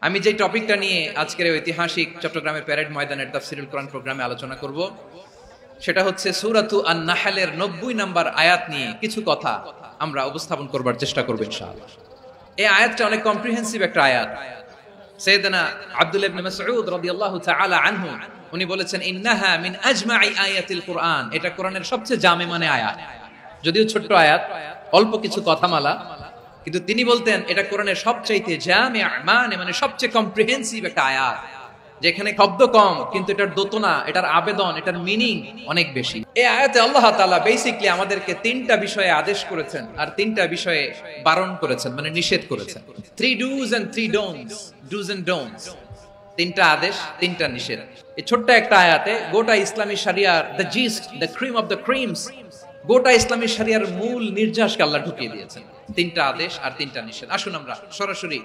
আমি যে টপিকটা নিয়ে আজকের ঐতিহাসিক চট্টগ্রামের প্যারেড ময়দানের তাফসিরুল কোরআন প্রোগ্রামে আলোচনা করব সেটা হচ্ছে সূরাতু আন-নাহলের 90 নম্বর আয়াত নিয়ে কিছু কথা আমরা উপস্থাপন করবার চেষ্টা করব ইনশাআল্লাহ। এই আয়াতটা অনেক কম্প্রিহেন্সিভ একটা আয়াত। সাইয়েদনা আব্দুল্লাহ ইবনে মাসউদ রাদিয়াল্লাহু তাআলা আনহু উনি বলেছেন ইন্নাহা মিন আজমাই আয়াতিল কোরআন, এটা কোরআনের সবচেয়ে জামে মানে আয়াত। যদিও ছোট্ট আয়াত, অল্প কিছু কথামালা, কিন্তু তিনি বলতেন এটা কোরআনের সবচাইতে জামে মানে সবচেয়ে কম্প্রিহেন্সিভ একটা আয়াত, যেখানে শব্দ কম কিন্তু এটার দোতনা, এটার আবেদন, এটার মিনিং অনেক বেশি। এই আয়াতে আল্লাহ তাআলা বেসিক্যালি আমাদেরকে তিনটা বিষয়ে আদেশ করেছেন আর তিনটা বিষয়ে বারণ করেছেন, মানে নিষেধ করেছেন। 3 do's and 3 don'ts, তিনটা আদেশ, তিনটা নিষেধ। এই ছোট্ট একটা আয়াতে গোটা ইসলামী শরিয়ার the gist, the cream of the creams, গোটা ইসলামী শরিয়ার মূল নির্যাসকে আল্লাহ ঢুকিয়ে দিয়েছেন। তিনটা আদেশ আর তিনটা নিষেধ। আসুন আমরা সরাসরি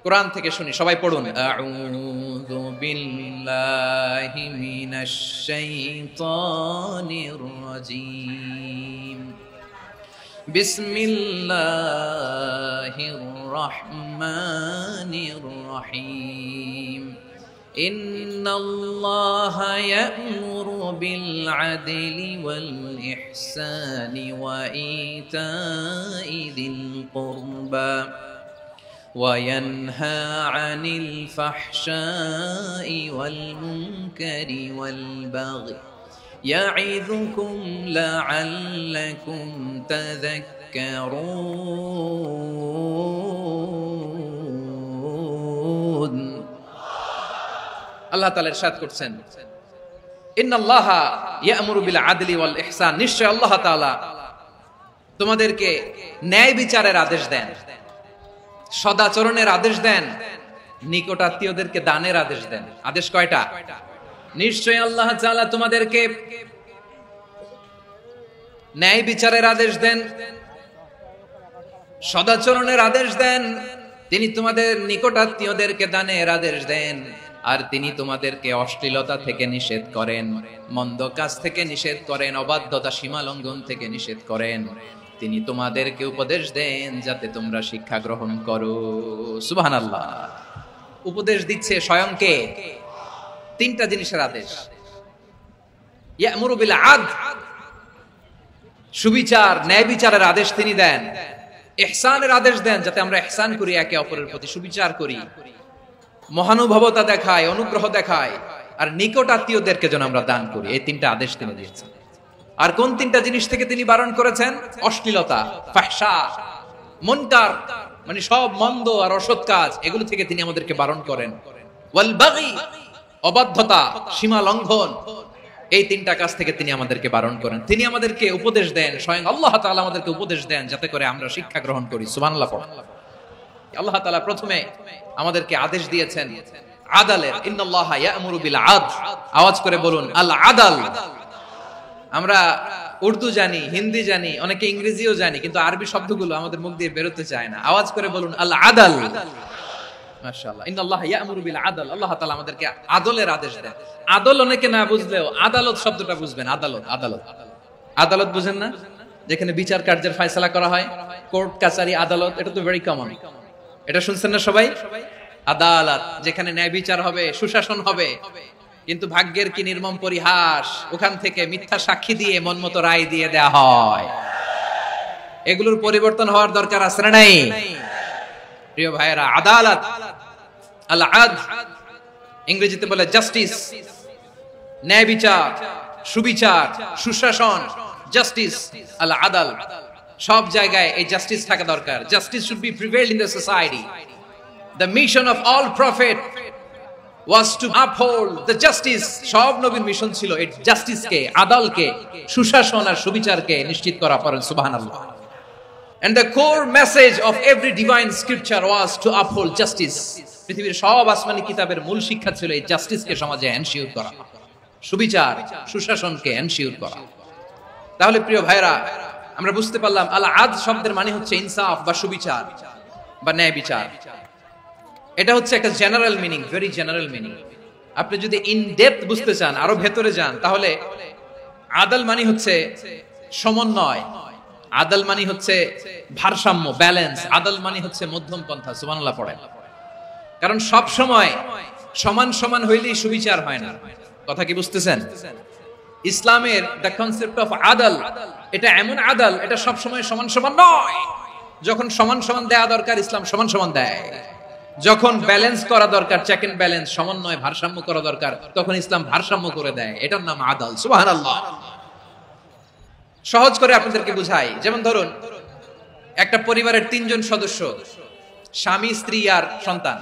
কোরআন থেকে শুনি, সবাই পড়ুন। আউযু বিল্লাহি মিনাশ শাইতানির রাজীম, বিসমিল্লাহির রহমানির রহিম। ইন্নাল্লাহা ইয়া'মুরু বিল আদলি ওয়াল ইহসানি ওয়া ইতা'i যিল কুরবা وينهى عن الفحشاء والمنكر والبغي يعظكم لعلكم تذكرون। আল্লাহ তাআলা ইরশাদ করছেন ইন্নাল্লাহা ইয়া'মুরু বিল আদলি ওয়াল ইহসান, নিশ্চয় আল্লাহ তাআলা তোমাদেরকে ন্যায় বিচারের আদেশ দেন, সদাচরণের আদেশ দেন, নিকটাত্মীয়দেরকে দানের আদেশ দেন। আদেশ কয়টা? নিশ্চয় আল্লাহ তাআলা তোমাদেরকে ন্যায় বিচারের আদেশ দেন, সদাচরণের আদেশ দেন, তিনি তোমাদের নিকটাত্মীয়দেরকে দানের আদেশ দেন, আর তিনি তোমাদেরকে অশ্লীলতা থেকে নিষেধ করেন, মন্দ কাজ থেকে নিষেধ করেন, অবাধ্যতা সীমা লঙ্ঘন থেকে নিষেধ করেন। তিনি তোমাদেরকে উপদেশ দেন যাতে তোমরা শিক্ষা গ্রহণ করো। সুবহানাল্লাহ। উপদেশ দিচ্ছে স্বয়ং কে? তিনটা জিনিসের আদেশ। ইয়া'মুরু বিল আদল, সুবিচার, ন্যায় বিচারের আদেশ তিনি দেন। ইহসানের আদেশ দেন, যাতে আমরা ইহসান করি, একে অপরের প্রতি সুবিচার করি, মহানুভবতা দেখায়, অনুগ্রহ দেখায়, আর নিকট আত্মীয়দেরকে যেন আমরা দান করি। এই তিনটা আদেশ তিনি দিয়েছেন। আর কোন তিনটা জিনিস থেকে তিনি বারণ করেছেন? অশ্লীলতা, ফাহশা, মুনকার, মানে সব মন্দ আর অসৎ কাজ, এগুলো থেকে তিনি আমাদেরকে বারণ করেন। ওয়াল বাগি, অবাধ্যতা, সীমা লঙ্ঘন, এই তিনটা কাজ থেকে তিনি আমাদেরকে বারণ করেন। তিনি আমাদেরকে উপদেশ দেন, স্বয়ং আল্লাহ তাআলা আমাদেরকে উপদেশ দেন যাতে করে আমরা শিক্ষা গ্রহণ করি। সুবহানাল্লাহ। আল্লাহ তাআলা প্রথমে আমাদেরকে আদেশ দিয়েছেন আদালের। ইন্নাল্লাহা ইয়া'মুরু বিল আদল, আওয়াজ করে বলুন আল আদাল। আমরা উর্দু জানি, হিন্দি জানি, অনেকে ইংরেজিও জানি, কিন্তু আরবি শব্দগুলো আমাদের মুখ দিয়ে বেরোতে চায় না। আওয়াজ করে বলুন আল আদাল। মাশাআল্লাহ। ইন্নাল্লাহা ইয়া'মুরু বিল আদল, আল্লাহ তাআলা আমাদেরকে আদলের আদেশ দেন। আদল অনেকে না বুঝলেও আদালত শব্দটা বুঝবেন। আদালত, আদালত, আদালত বুঝেন না? যেখানে বিচার কার্যের ফয়সালা করা হয়, কোর্ট কাচারি, আদালত, এটা তো ভেরি কমন। এটা শুনছেন না সবাই? আদালত, যেখানে ন্যায় বিচার হবে, সুশাসন হবে। কিন্তু ভাগ্যের কি নির্মম পরিহাস, ওখান থেকে মিথ্যা সাক্ষী দিয়ে মনমতো রায় দিয়ে দেয়া হয়। এগুলোর পরিবর্তন হওয়ার দরকার আছে না নাই? প্রিয় ভাইয়েরা, আদালত, আল আদল, ইংরেজিতে বলে জাস্টিস, ন্যায় বিচার, সুবিচার, সুশাসন, জাস্টিস, আল আদল, সব জায়গায় এই জাস্টিস থাকা দরকার। Justice should be prevailed in the society. The mission of all prophet was to uphold the justice. সব নবীর মিশন ছিল এই জাস্টিসকে, আদালকে, সুশাসন আর সুবিচারকে নিশ্চিত করা। পড়েন সুবহানাল্লাহ। And the core message of every divine scripture was to uphold justice. পৃথিবীর সব আসমানি কিতাবের মূল শিক্ষা ছিল এই জাস্টিসকে সমাজে এনশিওর করা, সুবিচার, সুশাসনকে এনশিওর করা। তাহলে প্রিয় ভাইরা, আমরা বুঝতে পারলাম আল আদল শব্দের মানে হচ্ছে ইনসাফ বা সুবিচার বা ন্যায় বিচার। এটা হচ্ছে একটা general meaning, very general meaning. আপনি যদি ইন ডেপথ বুঝতে চান, আরো ভেতরে যান, তাহলে আদল মানে হচ্ছে সমন্বয়, আদল মানে হচ্ছে ভারসাম্য, ব্যালেন্স, আদল মানে হচ্ছে মধ্যম পন্থা। সুবহানাল্লাহ পড়েন। কারণ সব সময় সমান সমান হইলেই সুবিচার হয় না। কথা কি বুঝতেছেন? ইসলামের দ্য কনসেপ্ট অফ আদল, এটা এমন আদল, এটা সব সময় সমান সমান নয়। যখন সমান সমান দেয়া দরকার, ইসলাম সমান সমান দেয়। যখন ব্যালেন্স করা দরকার, চেক এন্ড ব্যালেন্স, সমন্বয়, ভারসাম্য করা দরকার, তখন ইসলাম ভারসাম্য করে দেয়। এটার নাম আদল। সুবহানাল্লাহ। সহজ করে আপনাদেরকে বুঝাই। যেমন ধরুন, একটা পরিবারের 3 জন সদস্য, স্বামী, স্ত্রী আর সন্তান।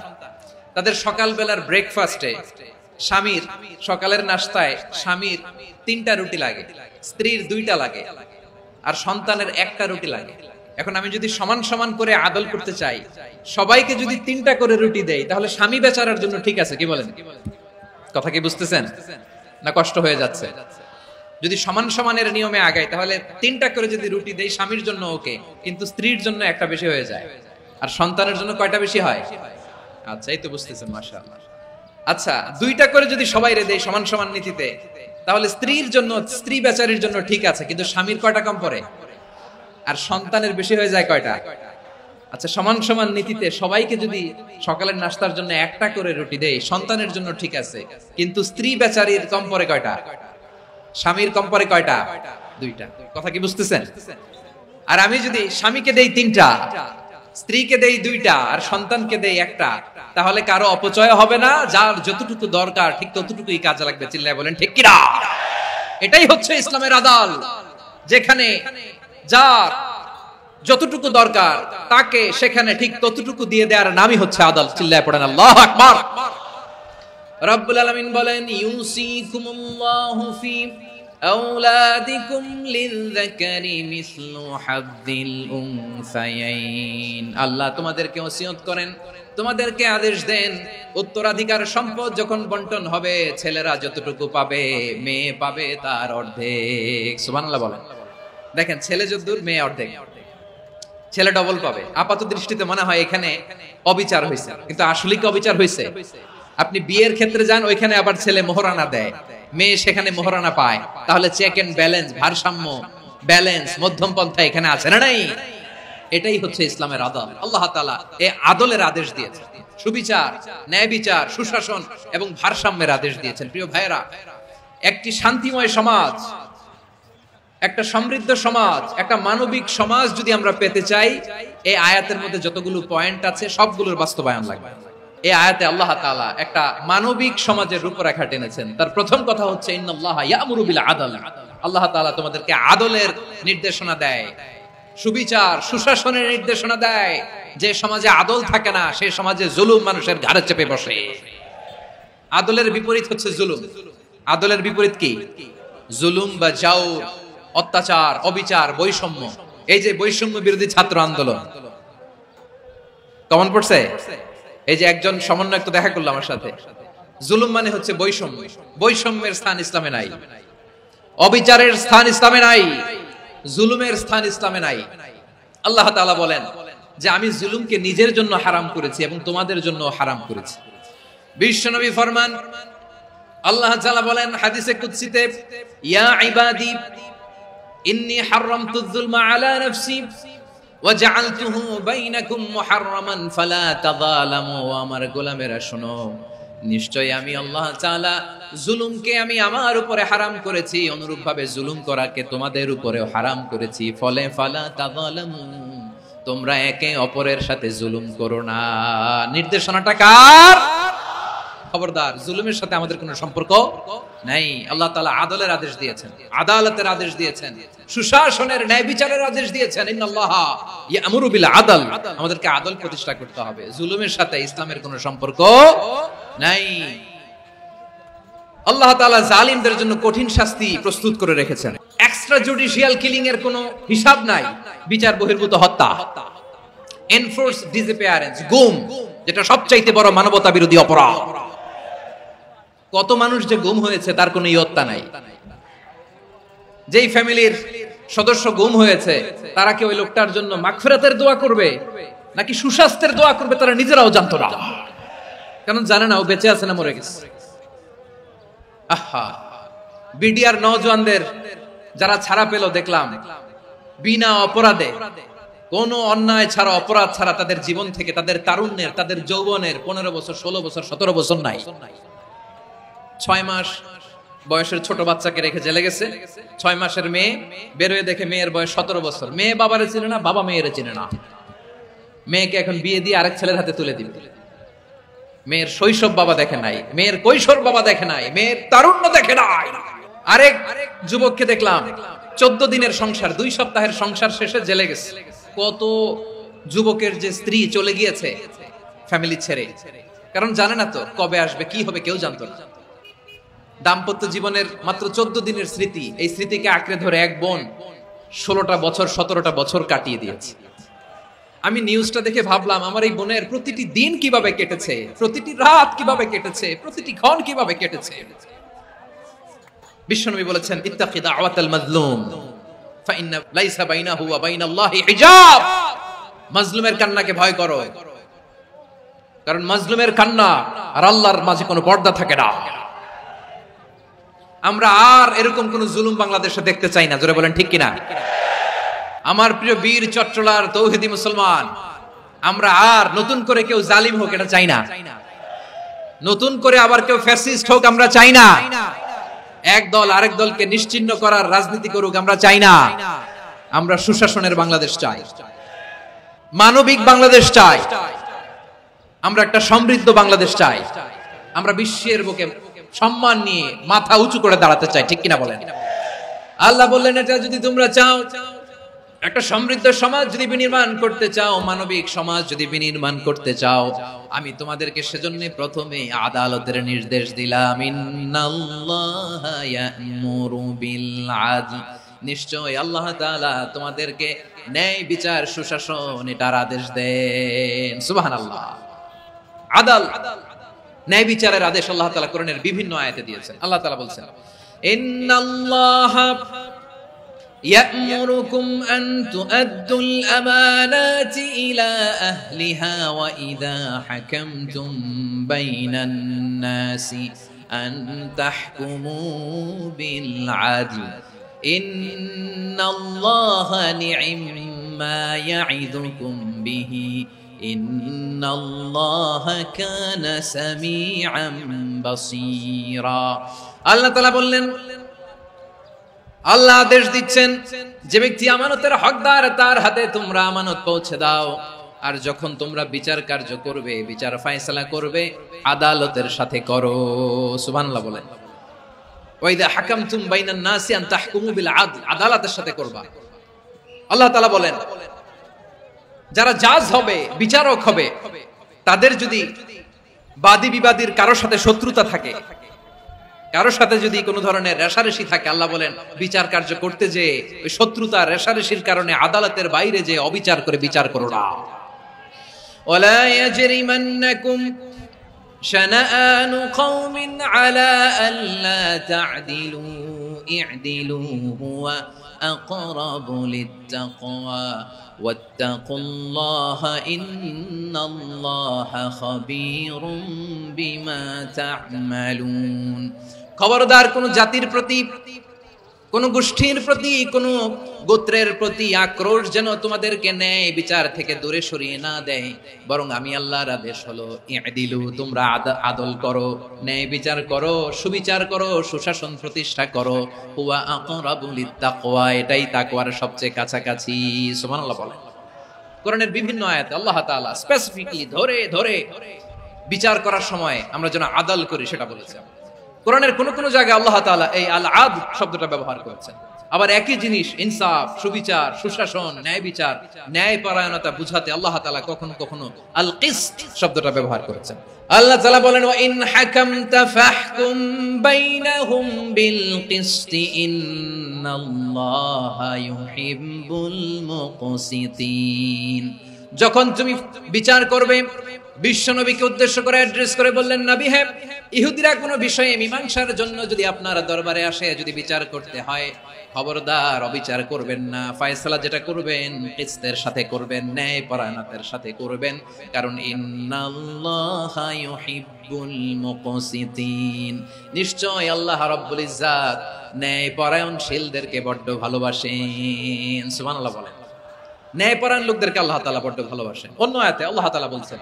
তাদের সকালবেলার ব্রেকফাস্টে স্বামীর, সকালের নাস্তায় স্বামীর 3টা রুটি লাগে, স্ত্রীর 2টা লাগে, আর সন্তানের 1টা রুটি লাগে। এখন আমি যদি সমান সমান করে আদল করতে চাই, সবাইকে যদি 3টা করে রুটি দেই, তাহলে স্বামী বেচারার জন্য ঠিক আছে, কি বলেন? কথা কি বুঝতেছেন না কষ্ট হয়ে যাচ্ছে? যদি সমান সমানের নিয়মে আগাই, তাহলে 3টা করে যদি রুটি দেই, স্বামীর জন্য ওকে, কিন্তু স্ত্রীর জন্য 1টা বেশি হয়ে যায়। আর সন্তানের জন্য কয়টা বেশি হয়? আচ্ছা, এই তো বুঝতেছেন, মাশাআল্লাহ। আচ্ছা, 2টা করে যদি সবাই রে দেই সমান সমান নীতিতে, তাহলে স্ত্রীর জন্য, স্ত্রী বেচারির জন্য ঠিক আছে, কিন্তু স্বামীর কয়টা কম পড়ে? আর সন্তানের বেশি হয়ে যায় কয়টা? আচ্ছা, সমান সমান নীতিতে সবাইকে যদি সকালের নাস্তার জন্য 1টা করে রুটি দেই, সন্তানের জন্য ঠিক আছে, কিন্তু স্ত্রী বেচারির কম পড়ে কয়টা? স্বামীর কম পড়ে কয়টা? 2টা। কথা কি বুঝতেছেন? আর আমি যদি স্বামীকে দেই 3টা, স্ত্রীকে দেই 2টা, আর সন্তানকে দেই 1টা, তাহলে কারো অপচয় হবে না। যার যতটুকু দরকার ঠিক ততটুকুই কাজে লাগবে। চিল্লায় বলেন ঠিক কিনা? এটাই হচ্ছে ইসলামের আদল, যেখানে যার যতটুকু দরকার তাকে সেখানে ঠিক ততটুকু দিয়ে দেওয়ার নামই হচ্ছে আদল। চিল্লায় পড়েন আল্লাহু আকবার। রব্বুল আলামিন বলেন, ইউসিকুমুল্লাহু ফি আওলাদিকুম লিযযাকারি মিসলু হাযযিল উনসায়াইন। আল্লাহ তোমাদেরকে ওসিয়ত করেন, তোমাদেরকে আদেশ দেন, উত্তরাধিকার সম্পদ যখন বন্টন হবে, ছেলেরা যতটুকু পাবে, মেয়ে পাবে তার অর্ধেক। সুবহানাল্লাহ বলেন। দেখেন, ছেলে যতদূর, মেয়ে অর্ধেক। ছেলে ডবল পাবে। আপাত দৃষ্টিতে মনে হয় এখানে অবিচার হয়েছে, কিন্তু আসলে কি অবিচার হয়েছে? আপনি বিয়ের ক্ষেত্রে যান, ওইখানে আবার ছেলে মোহরানা দেয়, মেয়ে সেখানে মোহরানা পায়। তাহলে চেক এন্ড ব্যালেন্স, ভারসাম্য, ব্যালেন্স, মধ্যম পন্থা এখানে আছে না নাই? এটাই হচ্ছে ইসলামের আদল। আল্লাহ তাআলা এই আদলের আদেশ দিয়েছেন, সুবিচার, ন্যায় বিচার, সুশাসন এবং ভারসাম্যের আদেশ দিয়েছেন। প্রিয় ভাইয়েরা, একটি শান্তিময় সমাজ, একটা সমৃদ্ধ সমাজ, একটা মানবিক সমাজ যদি আমরা পেতে চাই, এই আয়াতের মধ্যে যতগুলো পয়েন্ট আছে সবগুলোর বাস্তবায়ন লাগবে। এই আয়াতে আল্লাহ তাআলা একটা মানবিক সমাজের রূপরেখা টেনেছেন। তার প্রথম কথা হচ্ছে, ইন্নাল্লাহা ইয়ামুরু বিল আদল। আল্লাহ তাআলা তোমাদেরকে আদলের নির্দেশনা দেয়, সুবিচার, সুশাসনের নির্দেশনা দেয়। যে সমাজে আদল থাকে না, সেই সমাজে জুলুম মানুষের ঘাড়ে চেপে বসে। আদলের বিপরীত হচ্ছে জুলুম। আদলের বিপরীত কি? জুলুম বা জাওর, অত্যাচার, অবিচার, বৈষম্য। এই যে বৈষম্য বিরোধী ছাত্র আন্দোলন কমন পড়ছে। এই যে একজন সমন্বয়ক তো দেখা করলো আমার সাথে। জুলুম মানে হচ্ছে বৈষম্য। বৈষম্যের স্থান ইসলামে নাই, অবিচারের স্থান ইসলামে নাই, জুলুমের স্থান ইসলামে নাই। আল্লাহ তাআলা বলেন যে আমি জুলুমকে নিজের জন্য হারাম করেছি এবং তোমাদের জন্য হারাম করেছি। বিশ্বনবী ফরমান, আল্লাহ তাআলা বলেন হাদিসে কুদসিতে, ইয়া ইবাদি ইন্নী হারামতু যুলমা আলা নাফসি ওয়া জাআলতুহু বাইনাকুম মুহাররামান ফালা তাযালামু। আমার গোলামেরা শোনো, নিশ্চয় আমি আল্লাহ তাআলা জুলুমকে আমি আমার উপরে হারাম করেছি, অনুরূপভাবে জুলুম করাকে তোমাদের উপরেও হারাম করেছি। ফলে ফালা তাযালামু, তোমরা একে অপরের সাথে জুলুম করো না। নির্দেশনাটা কার? খবরদার, জুলুমের সাথে আমাদের কোনো সম্পর্ক নাই। আল্লাহ তাআলা আদলের আদেশ দিয়েছেন, আদালতের আদেশ দিয়েছেন, সুশাসনের, ন্যায় বিচারের আদেশ দিয়েছেন। ইন্নাল্লাহা ইয়ামুরু বিল আদল। আমাদেরকে আদল প্রতিষ্ঠা করতে হবে। জুলুমের সাথে ইসলামের কোনো সম্পর্ক নাই। আল্লাহ তাআলা জালিমদের জন্য কঠিন শাস্তি প্রস্তুত করে রেখেছেন। এক্সট্রা জুডিশিয়াল কিলিং এর কোনো হিসাব নাই। বিচার বহির্ভূত হত্যা, এনফোর্স ডিসঅ্যাপিয়ারেন্স, গুম, যেটা সবচাইতে বড় মানবতা বিরোধী অপরাধ। কত মানুষ যে গুম হয়েছে তার কোনো ইয়ত্তা নাই। যেই ফ্যামিলির সদস্য গুম হয়েছে, তারা কি ওই লোকটার জন্য মাগফিরাতের দোয়া করবে নাকি সুস্বাস্থ্যের দোয়া করবে তারা নিজেরাও জানতো না, কারণ জানে না ও বেঁচে আছে না মরে গেছে। আহা, বিডিআর নওজওয়ানদের যারা ছাড়া পেল দেখলাম, বিনা অপরাধে কোন অন্যায় ছাড়া, অপরাধ ছাড়া তাদের জীবন থেকে, তাদের তারুণ্যের, তাদের যৌবনের 15 বছর, 16 বছর, 17 বছর নাই। 6 মাস বয়সের ছোট বাচ্চাকে রেখে জেলে গেছে। 6 মাসের মেয়ে বেরোয় দেখে মেয়ের বয়স 17 বছর। মেয়ে বাবারে চিনে না, বাবা মেয়েরে চিনে না। মেয়েকে এখন বিয়ে দিয়ে আরেক ছেলের হাতে তুলে দিবে। মেয়ের শৈশব বাবা দেখে নাই, মেয়ের কৈশোর বাবা দেখে নাই, মেয়ের তারুণ্য দেখে নাই। আরেক যুবককে দেখলাম 14 দিনের সংসার, 2 সপ্তাহের সংসার শেষে জেলে গেছে। কত যুবকের যে স্ত্রী চলে গিয়েছে ফ্যামিলি ছেড়ে, কারণ জানে না তো কবে আসবে, কি হবে, কেউ জানতো না। দাম্পত্য জীবনের মাত্র 14 দিনের স্মৃতি, এই স্মৃতিকে আঁকড়ে ধরে এক বোন 16টা বছর, 17টা বছর কাটিয়ে দিয়েছে। আমি নিউজটা দেখে ভাবলাম, আমার এই বোনের প্রতিটি দিন কিভাবে কেটেছে, প্রতিটি রাত কিভাবে কেটেছে, প্রতিটি ক্ষণ কিভাবে কেটেছে। বিশ্বনবী বলেছেন, ইত্তাকি দাওয়াতাল মাজলুম ফাইন্না লাইসা বাইনাহু ওয়া বাইনাল্লাহি হিজাব। মাজলুমের কান্নাকে ভয় করো, কারণ মাজলুমের কান্না আর আল্লাহর মাঝে কোনো পর্দা থাকে না। আমরা আর এরকম কোন জুলুম বাংলাদেশে দেখতে চাই না, জোরে বলেন ঠিক কিনা? আমার প্রিয় বীর চট্টলার তৌহিদি মুসলমান, আমরা আর নতুন করে কেউ জালিম হোক এটা চাই না, নতুন করে আবার কেউ ফ্যাসিস্ট হোক আমরা চাই না, এক দল আরেক দলকে নিশ্চিহ্ন করার রাজনীতি করুক আমরা চাই না। আমরা সুশাসনের বাংলাদেশ চাই, মানবিক বাংলাদেশ চাই, আমরা একটা সমৃদ্ধ বাংলাদেশ চাই, আমরা বিশ্বের বুকে সম্মান নিয়ে মাথা উঁচু করে দাঁড়াতে চাই, ঠিক কিনা বলেন? আল্লাহ বললেন, এটা যদি তোমরা চাও, একটা সমৃদ্ধ সমাজ যদি বিনির্মাণ করতে চাও, মানবিক সমাজ যদি বিনির্মাণ করতে চাও, আমি তোমাদেরকে সেজন্য প্রথমে আদালতের নির্দেশ দিলাম। ইন্নাল্লাহা ইয়া'মুরু বিল আদল, নিশ্চয় আল্লাহ তাআলা তোমাদেরকে ন্যায় বিচার, সুশাসন এটার আদেশ দেন। সুবহানাল্লাহ। আদাল, ন্যায় বিচারের আদেশ আল্লাহ তাআলা কোরআনের বিভিন্ন আয়াতে দিয়েছেন। আল্লাহ তাআলা বলছেন, ইন্নাল্লাহা يأمركم أن تؤدوا الأمانات إلى أهلها وإذا حكمتم بين الناس أن تحكموا بالعدل إن الله نعم ما يعظكم به إن الله كان سميعا بصيرا। الله تعالى বললেন, আল্লাহ আদেশ দিচ্ছেন, যে ব্যক্তি আমানতের হকদার তার হাতে তোমরা আমানত পৌঁছে দাও, আর যখন তোমরা বিচার কার্য করবে, বিচার ফয়সালা করবে, আদালতের সাথে করো। সুবহানাল্লাহ বলেন। ওয়া ইযা হাকামতুম বাইনান নাসি আন তাহকুমু বিল আদল, আদালতের সাথে করবা। আল্লাহ তাআলা বলেন, যারা জাজ হবে, বিচারক হবে, তাদের যদি বাদী বিবাদীর কারোর সাথে শত্রুতা থাকে, কারোর সাথে যদি কোনো ধরনের রেশারেশি থাকে, আল্লাহ বলেন বিচার কার্য করতে যে ওই শত্রুতা রেশারেশির কারণে আদালতের বাইরে যে অবিচার করে বিচার করো না। ওয়ালা ইয়াজরিমান্নাকুম শানাআনু কওমিন আলা আল্লা তা'দিলু ই'দিলু হুয়া আকরাবু লিত্তাকওয়া ওয়াত্তাকুল্লাহা ইন্নাল্লাহা খাবীরুম বিমা তা'মালুন। খবরদার কোন জাতির প্রতি, কোন গোষ্ঠীর প্রতি, কোন গোত্রের প্রতি আক্রোশ যেন তোমাদেরকে ন্যায় বিচার থেকে দূরে সরিয়ে না দেয়, বরং আমি আল্লাহর আদেশ হলো ই'দিলু, তোমরা আদল করো, ন্যায় বিচার করো, সুবিচার করো, সুশাসন প্রতিষ্ঠা করো, হুয়া আকরাবু লিত্তাকওয়া, এটাই তাকওয়ার সবচেয়ে কাছাকাছি। সুবহানাল্লাহ বলেন। কোরআনের বিভিন্ন আয়াতে আল্লাহ তাআলা স্পেসিফিকলি ধরে ধরে বিচার করার সময় আমরা যেন আদল করি সেটা বলেছেন। কোরআনের কোন কোন জায়গায় আল্লাহ তাআলা এই আল আদল শব্দটা ব্যবহার করেছেন, আবার একই জিনিস ইনসাফ, সুবিচার, সুশাসন, ন্যায় বিচার, ন্যায় পরায়ণতা বুঝাতে আল্লাহ তাআলা কখনো কখনো আল কিসত শব্দটা ব্যবহার করেছেন। আল্লাহ তাআলা বলেন, ওয়া ইন হাকামতা ফাহকুম বাইনাহুম বিল কিসত ইন্নাল্লাহা ইউহিব্বুল মুকসিতিন। যখন তুমি বিচার করবে, বিশ্বনবীকে উদ্দেশ্য করে অ্যাড্রেস করে বললেন, নবী হে, ইহুদিরা কোনো বিষয়ে মীমাংসার জন্য যদি আপনার দরবারে আসে, যদি বিচার করতে হয়, খবরদার অবিচার করবেন না, ফয়সালা যেটা করবেন কিসতের সাথে করবেন, ন্যায় পরায়ণতার সাথে করবেন, কারণ ইন্নাল্লাহা ইউহিব্বুল মুকসিতিন, নিশ্চয় আল্লাহ রাব্বুল ইজ্জাত ন্যায় পরায়ণশীলদেরকে বড্ড ভালোবাসেন। সুবহানাল্লাহ বলেন। ন্যায়পরায়ণ লোকদেরকে আল্লাহ তাআলা বড় ভালোবাসেন। অন্য আয়াতে আল্লাহ তাআলা বলছেন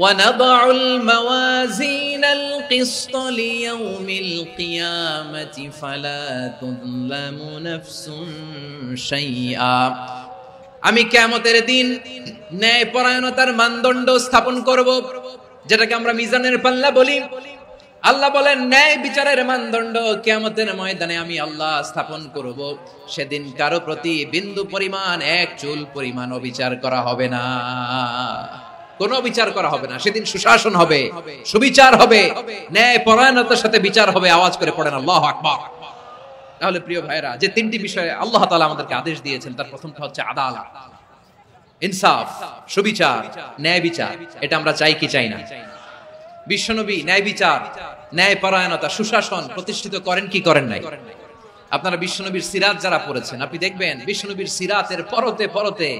وَنَضَعُ الْمَوَازِينَ الْقِسْطَ لِيَوْمِ الْقِيَامَةِ فَلَا تُظْلَمُ نَفْسٌ شَيْئًا। আমি কিয়ামতের দিন ন্যায়পরায়ণতার মানদণ্ড স্থাপন করব, যেটাকে আমরা মিজানের পাল্লা বলি। আল্লাহ বলেন ন্যায় বিচারের মানদণ্ড কিয়ামতের ময়দানে আমি আল্লাহ স্থাপন করব। সেদিন কারো প্রতি বিন্দু পরিমাণ, এক চুল পরিমাণ অবিচার করা হবে না, কোনো বিচার করা হবে না। সেদিন সুশাসন হবে, সুবিচার হবে, ন্যায় পরায়ণতার সাথে বিচার হবে। আওয়াজ করে পড়েন আল্লাহু আকবার। তাহলে প্রিয় ভাইরা, যে তিনটি বিষয়ে আল্লাহ তাআলা আমাদেরকে আদেশ দিয়েছেন, তার প্রথমটা হচ্ছে আদালত, ইনসাফ, সুবিচার, ন্যায় বিচার। এটা আমরা চাই কি চাই না? বিশ্বনবী ন্যায় বিচার, ন্যায় পরায়ণতা, সুশাসন প্রতিষ্ঠিত করেন কি করেন নাই? আপনারা বিশ্বনবীর সিরাত যারা পড়েছেন, আপনি দেখবেন বিশ্বনবীর সিরাতের পরতে পরতে,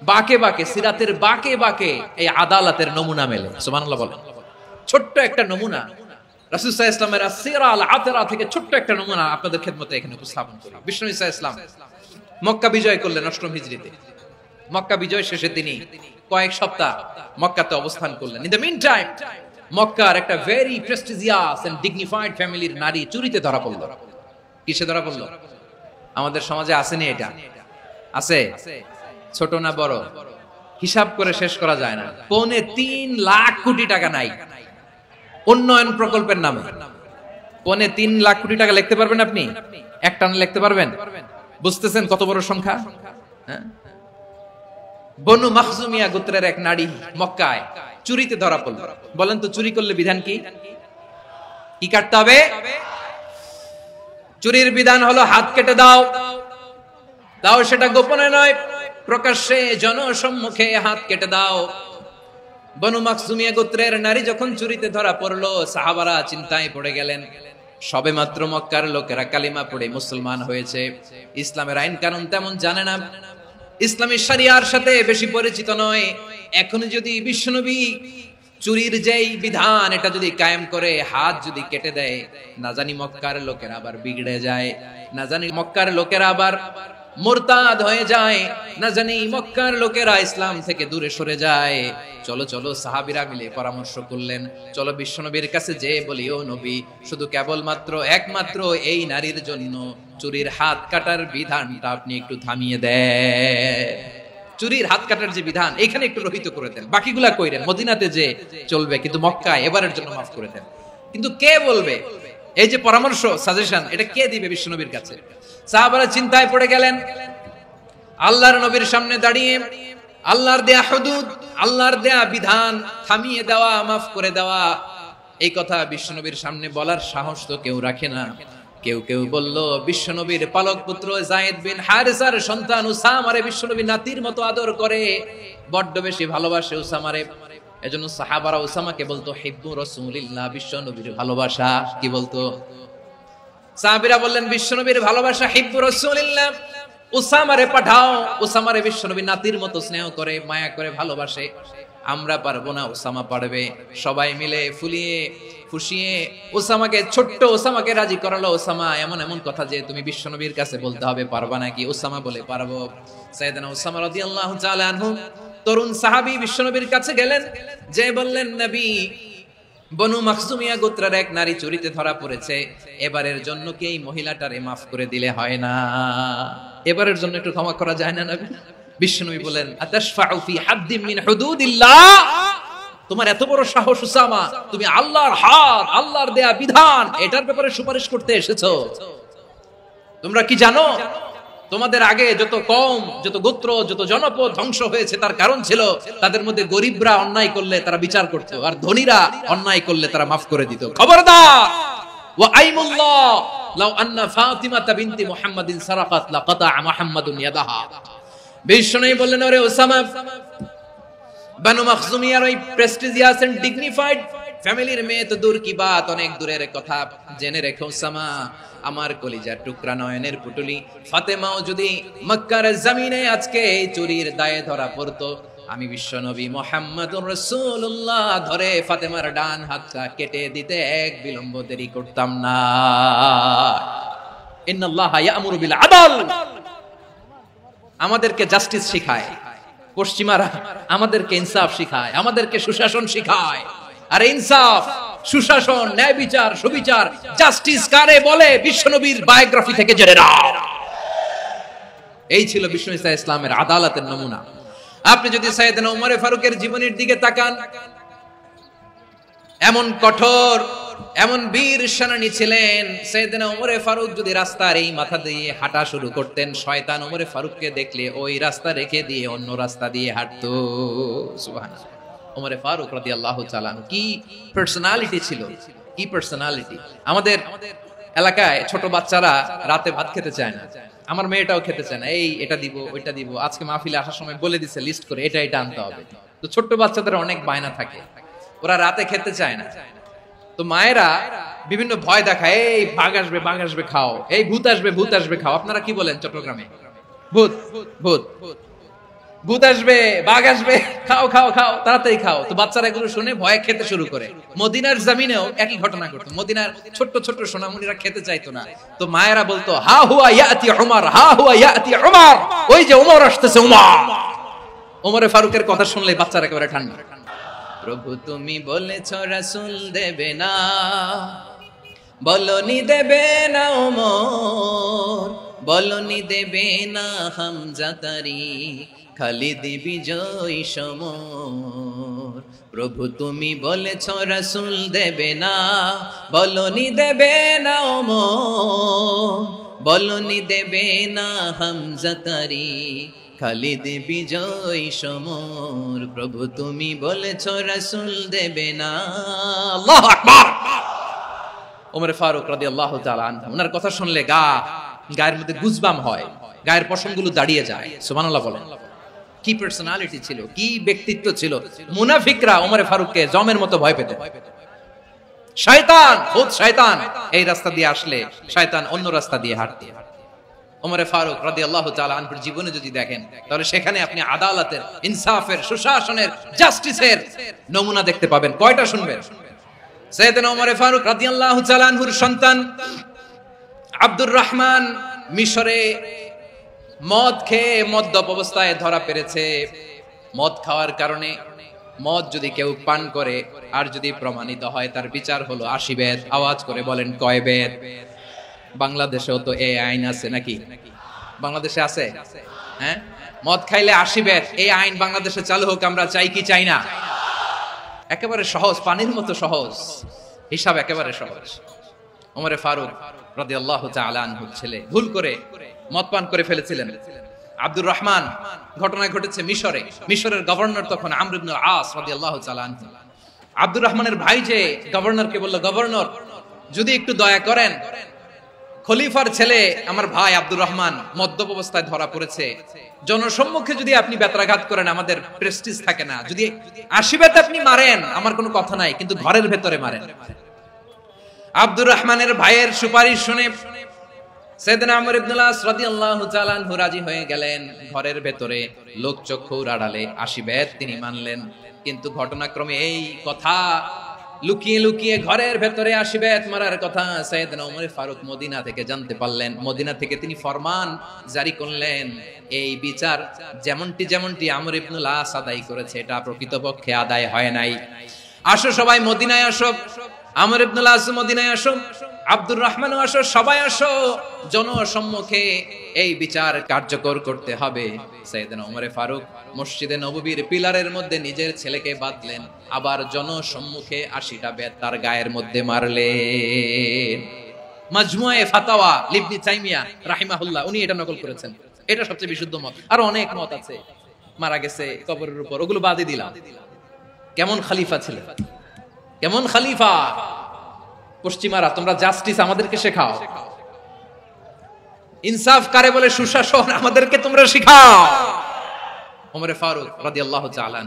বাকে বাকে, সিরাতের বাকে বাকে এই আদালতের নমুনা মেলে। সুবহানাল্লাহ বলেন। ছোট্ট একটা নমুনা রাসূল সাল্লাল্লাহু আলাইহি ওয়াসাল্লামের আসসিরা আল আতরা থেকে ছোট্ট একটা নমুনা আপনাদের খেদমতে এখানে উপস্থাপন করি। বিশ্বনবী সাল্লাল্লাহু আলাইহি ওয়াসাল্লাম মক্কা বিজয় করলেন 8ম হিজরিতে। মক্কা বিজয় শেষের দিনই কয়েক সপ্তাহ মক্কাতে অবস্থান করলেন। ইন দ্য মিন টাইম মক্কার একটা ভেরি প্রেস্টিজিয়াস এন্ড ডিগনিফাইড ফ্যামিলির নারী চুরিতে ধরা পড়ল। কিসে ধরা পড়ল? আমাদের সমাজে আসেনি এটা? আছে? ছোট না বড়? হিসাব করে শেষ করা যায় না। 3.5 লাখ কোটি টাকা নাই উন্নয়ন প্রকল্পের নামে। 3.5 লাখ কোটি টাকা লিখতে পারবেন আপনি? একটানা লিখতে পারবেন? বুঝতেছেন কত বড় সংখ্যা? হ্যাঁ, বনু মাখজুমিয়া গোত্রের এক নারী মক্কায় চুরিতে ধরা পড়ল। বলেন তো চুরি করলে বিধান কি? কি কাটতে হবে? চুরির বিধান হলো হাত কেটে দাও। তাও সেটা গোপনে নয়, প্রকাশ্যে জনসম্মুখে হাত কেটে দাও। বনু মাখজুমিয়া গোত্রের নারী যখন চুরিতে ধরা পড়লো, সাহাবারা চিন্তায় পড়ে গেলেন। সবেমাত্র মক্কার লোকেরা কালিমা পড়ে মুসলমান হয়েছে, ইসলামের আইন কানুন তেমন জানে না, ইসলামী শরিয়ার সাথে বেশি পরিচিত নয়। এখন যদি বিশ্বনবী চুরির যেই বিধান এটা যদি কায়েম করে হাত যদি কেটে দেয়, না জানি মক্কার লোকেরা আবার বিগড়ে যায়, না জানি মক্কার লোকেরা আবার মুরতাদ হয়ে যায়, না জানি মক্কার লোকেরা ইসলাম থেকে দূরে সরে যায়। চলো চলো সাহাবীরা মিলে পরামর্শ করলেন, চলো বিশ্বনবীর কাছে যেয়ে বলি, ও নবী, শুধু কেবলমাত্র একমাত্র এই নারীর জন্য চুরির হাত কাটার বিধানটা আপনি একটু থামিয়ে দেন। চুরির হাত কাটার যে বিধান এখানে একটু রহিত করে দেন, বাকিগুলা কইরেন মদিনাতে যে চলবে, কিন্তু মক্কায় এবারের জন্য মাফ করে দেন। কিন্তু কে বলবে? এই যে পরামর্শ, সাজেশন, এটা কে দিবে বিশ্বনবীর কাছে? সাহাবারা চিন্তায় পড়ে গেলেন। আল্লাহর নবীর সামনে দাঁড়িয়ে আল্লাহর দেয়া হুদুদ, আল্লাহর দেয়া বিধান থামিয়ে দেওয়া, মাফ করে দেওয়া, এই কথা বিশ্বনবীর সামনে বলার সাহস তো কেউ রাখে না। কেউ কেউ বলল, বিশ্বনবীর পালক পুত্র যায়েদ বিন হারেসার সন্তান উসামারে বিশ্বনবী নাতির মতো আদর করে, বড্ড বেশি ভালোবাসে উসামারে। এজন্য সাহাবারা উসামাকে বলতো হিব্বু রাসূলিল্লাহ, বিশ্বনবীর ভালোবাসা। কি বলতো? সাহাবীরা বললেন বিশ্বনবীর ভালোবাসা হিব্বু রাসূলিল্লাহ, উসামারে পাঠাও। উসামারে বিশ্বনবী নাতির মতো স্নেহ করে, মায়া করে, ভালোবাসে। আমরা পারবো না, উসামা পারবে। সবাই মিলে ফুলিয়ে ফুসিয়ে উসামাকে, ছোট্ট উসামাকে রাজি করালো। উসামা এমন এমন কথা যে তুমি বিশ্বনবীর কাছে বলতে হবে, পারবা নাকি? উসামা বলে পারবো। সাইয়েদনা উসামা রাদিয়াল্লাহু তাআলা আনহু তরুণ সাহাবী বিশ্বনবীর কাছে গেলেন, যে বললেন, নবী, বনু মাখজুমিয়া গোত্রের এক নারী চুরিতে ধরা পড়েছে, এবারের জন্য কি এই মহিলাটারে মাফ করে দিলে হয় না? এবারের জন্য একটু ক্ষমা করা যায় না নবী? বিশ্বনবী বলেন, আতাশফাউ ফি হাদ্দিন মিন হুদুদিল্লাহ, তোমার এত বড় সাহস উসামা, তুমি আল্লাহর হাত, আল্লাহর দেয়া বিধান, এটার ব্যাপারে সুপারিশ করতে এসেছো? তোমরা কি জানো তোমাদের আগে যত কওম, যত গোত্র, যত জনপদ ধ্বংস হয়েছে তার কারণ ছিল তাদের মধ্যে গরিবরা অন্যায় করলে তারা বিচার করত, আর ধনীরা অন্যায় করলে তারা মাফ করে দিত। খবরদার! ওয়া আইমুল্লাহ লাউ আন্না ফাতিমাতা বিনতি মুহাম্মাদিন সারাকাত লাকাতা মুহাম্মাদুন ইয়াদাহা। বিশ্বনবী বললেন, ওরে ওসামা, বানু মাখজুমিয়ার ওই প্রেস্টিজিয়াস এন্ড ডিগনিফাইড ফ্যামিলির মেয়ে তো দূর কি বাত, অনেক দূরের কথা। জেনে রেখো ওসামা, আমার কলিজার টুকরা, নয়নের পুটুলি ফাতেমাও যদি মক্কার জমিনে আজকে চুরির দায়ে ধরা পড়তো, আমি বিশ্বনবী মুহাম্মদুর রাসূলুল্লাহ ধরে ফাতেমার ডান হাতটা কেটে দিতে এক বিলম্ব দেরি করতাম না। ইন্নাল্লাহা ইয়া'মুরু বিল আদল, আমাদেরকে জাস্টিস শিখায়, পশ্চিমারা আমাদেরকে ইনসাফ শিখায়, আমাদেরকে সুশাসন শিখায়। আর ইনসাফ, সুশাসন, ন্যায় বিচার, সুবিচার, জাস্টিস কারে বলে বিশ্বনবীর বায়োগ্রাফি থেকে জেনে নাও। এই ছিল বিষ্ণু ইসলামের আদালতের নমুনা। আপনি যদি সাইয়েদনা ওমর ফারুকের জীবনের দিকে তাকান, এমন কঠোর, এমন বীর সেনানী ছিলেন। সাইয়েদনা ওমর ফারুক যদি রাস্তার এই মাথা দিয়ে হাঁটা শুরু করতেন, শয়তান ওমর ফারুককে দেখলে ওই রাস্তা রেখে দিয়ে অন্য রাস্তা দিয়ে হাঁটতো। সুবহানাল্লাহ। ওমর ফারুক রাদিয়াল্লাহু তাআলা কি পার্সোনালিটি ছিল, কি পার্সোনালিটি। আমাদের এলাকায় ছোট বাচ্চারা রাতে ভাত খেতে চায় না, আমার মেয়েটাও খেতে চায় না। এই এটা দিব, ওইটা দিব, আজকে মাহফিলে আসার সময় বলে দিছে লিস্ট করে এটা এটা আনতে হবে। তো ছোট্ট বাচ্চাদের অনেক বায়না থাকে, ওরা রাতে খেতে চায় না। তো মায়েরা বিভিন্ন ভয় দেখায়, এই বাঘ আসবে, বাঘ আসবে খাও, এই ভূত আসবে, ভূত আসবে খাও। আপনারা কি বলেন চট্টগ্রামে? ভূত, ভূত, ভূত আসবে, বাঘ আসবে, খাও খাও খাও, তাড়াতাড়ি খাও। তো বাচ্চারা এগুলো শুনে ভয়ে খেতে শুরু করে। মদিনার জমিনেও একই ঘটনা ঘটতো। মদিনার ছোট্ট ছোট্ট সোনামণিরা খেতে চাইতো না, তো মায়েরা বলতো হা হুয়া ইয়াতি উমর, হা হুয়া ইয়াতি উমর, ওই যে উমর আসতেছে, উমর। ওমরে ফারুকের কথা শুনলে বাচ্চারা একেবারে ঠান্ডা। প্রভু তুমি বলেছ রাসূল দেবে না, বলনি দেবে না ওমর, বলনি দেবে না হামজা তারি, খালিদ বিজয় সমর। প্রভু তুমি বলেছ রাসূল দেবে না, বলনি দেবে না ওমর, বলনি দেবে না হামজা তারি, খালিদ বিজয় সমর। প্রভু তুমি বলেছ রাসূল দেবে না। আল্লাহু আকবার। ওমর ফারুক রাদিয়াল্লাহু তাআলা আনহু, ওনার কথা শুনলে গায়ের মধ্যে গুজবাম হয়, গায়ের পশমগুলো দাঁড়িয়ে যায়। সুবহানাল্লাহ বলেন। কি পার্সোনালিটি ছিল, কি ব্যক্তিত্ব ছিল। মুনাফিকরা ওমর ফারুককে জমের মতো ভয় পেত। শয়তান, খুদ শয়তান এই রাস্তা দিয়ে আসলে শয়তান অন্য রাস্তা দিয়ে হাঁটতে। ওমর ফারুক রাদিয়াল্লাহু তাআলা আনহুর জীবনে যদি দেখেন, তাহলে সেখানে আপনি আদালতের, ইনসাফের, সুশাসনের, জাস্টিসের নমুনা দেখতে পাবেন। কয়টা শুনবেন? সাইয়েদনা ওমর ফারুক রাদিয়াল্লাহু তাআলা আনহুর সন্তান আব্দুর রহমান মিশরে মদ খেয়ে মদ্যপ অবস্থায় ধরা পড়েছে। মদ খাওয়ার কারণে, মদ যদি কেউ পান করে আর যদি প্রমাণিত হয়, তার বিচার হলো 80 বেত। আওয়াজ করে বলেন কয় বেত? বাংলাদেশেও তো এই আইন আছে নাকি? বাংলাদেশে আছে? হ্যাঁ, মদ খাইলে 80 বেত, এই আইন বাংলাদেশে চালু হোক, আমরা চাই কি চাই না? একেবারে সহজ, পানির মতো সহজ হিসাব, একেবারে সহজ। ওমর ফারুক রাদিয়াল্লাহু তাআলা আনহুর ছেলে ভুল করে মদ পান করে ফেলেছিলেন। আব্দুর রহমান, ঘটনা ঘটেছে মিশরে। মিশরের গভর্নর তখন আমর ইবনে আস রাদিয়াল্লাহু তাআলা আনহু। আব্দুর রহমানের ভাই যে গভর্নরকে বলল, গভর্নর যদি একটু দয়া করেন, খলিফার ছেলে আমার ভাই আব্দুর রহমান মদ্যপ অবস্থায় ধরা পড়েছে, জনসম্মুখে যদি আপনি বেত্রাঘাত করেন আমাদের প্রেস্টিজ থাকে না, যদি 80 বেত আপনি মারেন আমার কোনো কথা নাই, কিন্তু ঘরের ভেতরে মারেন। আব্দুর রহমানের ভাইয়ের সুপারিশ শুনে সাইয়েদনা আমর ইবনে আস রাদিয়াল্লাহু তাআলা আনহু রাজি হয়ে গেলেন। ঘরের ভেতরে লোকচক্ষুর আড়ালে 80 বেত তিনি মানলেন। কিন্তু ঘটনাক্রমে এই কথা লুকিয়ে লুকিয়ে ঘরের ভেতরে 80 বেত মারার কথা সাইয়েদনা ওমর ফারুক মদিনা থেকে জানতে পারলেন। মদিনা থেকে তিনি ফরমান জারি করলেন, এই বিচার যেমনটি আমর ইবনে আস আদায় করেছে, এটা প্রকৃতপক্ষে আদায় হয় নাই। আসো সবাই মদিনায় আসো, আমর ইবনে আস মদিনায় আসো, আব্দুর রহমানও আসো, সবাই আসো, জনসম্মুখে এই বিচার কার্যকর করতে হবে। সাইয়েদনা ওমর ফারুক মসজিদে নববীর পিলারের মধ্যে নিজের ছেলেকে বাঁধলেন, আবার জনসম্মুখে 80টা বেত তার গায়ের মধ্যে মারলেন। মাজমুয়ে ফাতাওয়া ইবনে তাইমিয়া রাহিমাহুল্লাহ উনি এটা নকল করেছেন। এটা সবচেয়ে বিশুদ্ধ মত। আর অনেক মত আছে, মারা গেছে কবরের উপর, ওগুলো বাদই দিলাম। কেমন খলিফা ছিলেন, কেমন খলিফা! পশ্চিমারা তোমরা জাস্টিস আমাদেরকে শেখাও, ইনসাফ কারে বলে, সুশাসন আমাদেরকে তোমরা শেখাও। ওমর ফারুক রাদিয়াল্লাহু তাআলা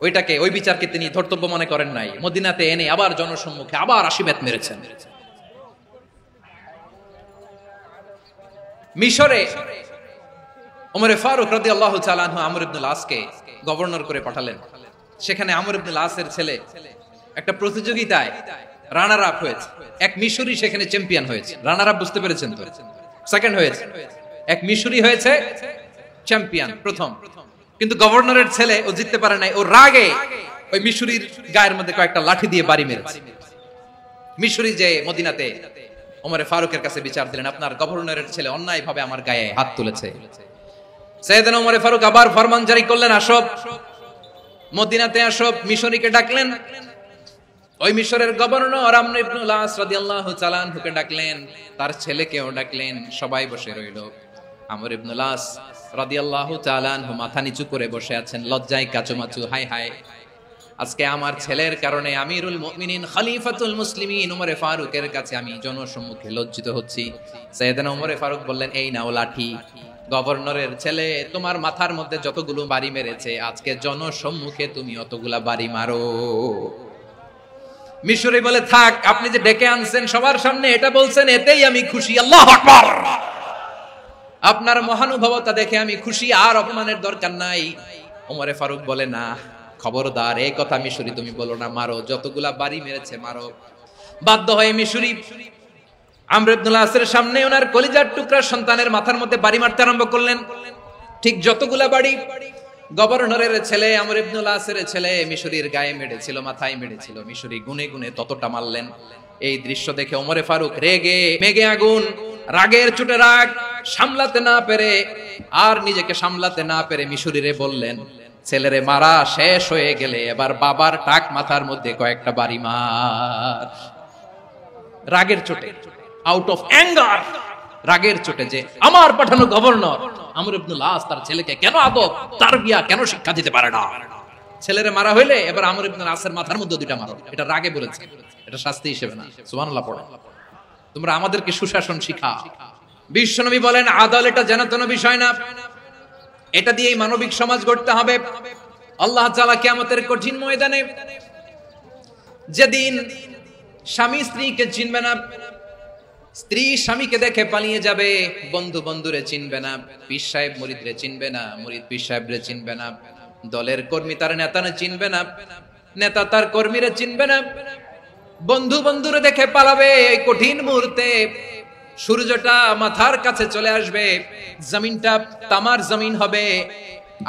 ওইটাকে, ওই বিচারকে তিনি ধর্তব্য মনে করেন নাই। মদিনাতে এনে আবার জনসম্মুখে আবার 80 বেত মেরেছেন। মিশরে ওমর ফারুক রাদিয়াল্লাহু তাআলা আনহু আমর ইবনে আসকে গভর্নর করে পাঠালেন। সেখানে আমর ইবনে আসের ছেলে একটা প্রতিযোগিতায় রানার আপ হয়েছে। এক মিশরি সেখানে চ্যাম্পিয়ন হয়েছে। রানার আপ বুঝতে পেরেছেন তো? সেকেন্ড হয়েছে। এক মিশরি হয়েছে চ্যাম্পিয়ন প্রথম, কিন্তু গভর্নরের ছেলে ও জিততে পারে নাই। ও রাগে ওই মিশরির গায়ের মধ্যে কয়েকটা লাঠি দিয়ে বাড়ি মেরেছে। মিশরি যে মদিনাতে ওমরে ফারুকের কাছে বিচার দিলেন, আপনার গভর্নরের ছেলে অন্যায়ভাবে আমার গায়ে হাত তুলেছে। সাইয়েদনা ওমরে ফারুক আবার ফরমান জারি করলেন, আসো মদিনাতে আসো। মিশরীকে ডাকলেন, ওই মিশরের গভর্নর আমর ইবনুল আস রাদিয়াল্লাহু তাআলা আনহুকে ডাকলেন, তার ছেলেকেও ডাকলেন, সবাই বসে রইল। আমর ইবনুল আস রাদিয়াল্লাহু তাআলা আনহু মাথা নিচু করে বসে আছেন, লজ্জায় কাচুমাচু। হায় হায়, আজকে আমার ছেলের কারণে আমিরুল মুমিনিন খলিফাতুল মুসলিমিন ওমরে ফারুকের কাছে আমি জনসম্মুখে লজ্জিত হচ্ছি। সাইয়েদনা ওমরে ফারুক বললেন, এই নাও লাঠি, গভর্নরের ছেলে তোমার মাথার মধ্যে যতগুলো বাড়ি মেরেছে, আজকে জনসম্মুখে তুমি অতগুলা বাড়ি মারো। মিশরী বলে, থাক, আপনি যে ডেকে আনছেন সবার সামনে এটা বলছেন, এতেই আমি খুশি। আল্লাহু আকবার। আপনার মহানুভবতা দেখে আমি খুশি, আর অপমানের দরকার নাই। ওমরে ফারুক বলে, না, খবরদার, এই কথা মিশরী তুমি বলো না, মারো, যতগুলা বাড়ি মেরেছে মারো। বাধ্য হয়ে মিশরী আমর ইবনুল আসের সামনে ওনার কলিজার টুকরা সন্তানের মাথার মধ্যে বাড়ি মারতে আরম্ভ করলেন। ঠিক যতগুলা বাড়ি গভর্নরের ছেলে আমর ইবনুল আসের ছেলে মিশরীর গায়ে মেরেছিল, মাথায় মেরেছিল, মিশরী গুনে গুনে ততটা মারলেন। এই দৃশ্য দেখে ওমরে ফারুক রেগে মেগে আগুন, রাগের চোটে রাগ সামলাতে না পেরে, আর নিজেকে সামলাতে না পেরে মিশরীরে বললেন, ছেলেরে মারা শেষ হয়ে গেলে এবার বাবার টাক মাথার মধ্যে কয়েকটা বাড়ি মার। রাগের চোটে, আউট অফ অ্যাঙ্গার, রাগের চোটে, যে আমার পাঠানো গভর্নর আমর ইবনুল আস তার ছেলেকে কেন আদব তারবিয়া কেন শিক্ষা দিতে পারে না। ছেলেরে মারা হইলে এবার আমর ইবনুল আসের মাথার মধ্যে দুইটা মারো। এটা রাগে বলেছে, এটা শাস্তি হিসেবে না। সুবহানাল্লাহ পড়ো। তোমরা আমাদেরকে সুশাসন শিখাও। বিশ্বনবী বলেন, আদালত এটা জানাতন বিষয় না, এটা দিয়েই মানবিক সমাজ গড়তে হবে। আল্লাহ তাআলা কিয়ামতের কঠিন ময়দানে, যেদিন স্বামী স্ত্রীকে চিনবে না, স্ত্রী স্বামীকে দেখে পালিয়ে যাবে, বন্ধু বন্ধুরে চিনবে না, পীর সাহেব মুরিদরে চিনবে না, মুরিদ পীর সাহেবরে চিনবে না, দলের কর্মী তার নেতারে চিনবে না, নেতা তার কর্মীরে চিনবে না, বন্ধু বন্ধুরে দেখে পালাবে। এই কঠিন মুহূর্তে সূর্যটা মাথার কাছে চলে আসবে, জমিনটা তামার জমিন হবে,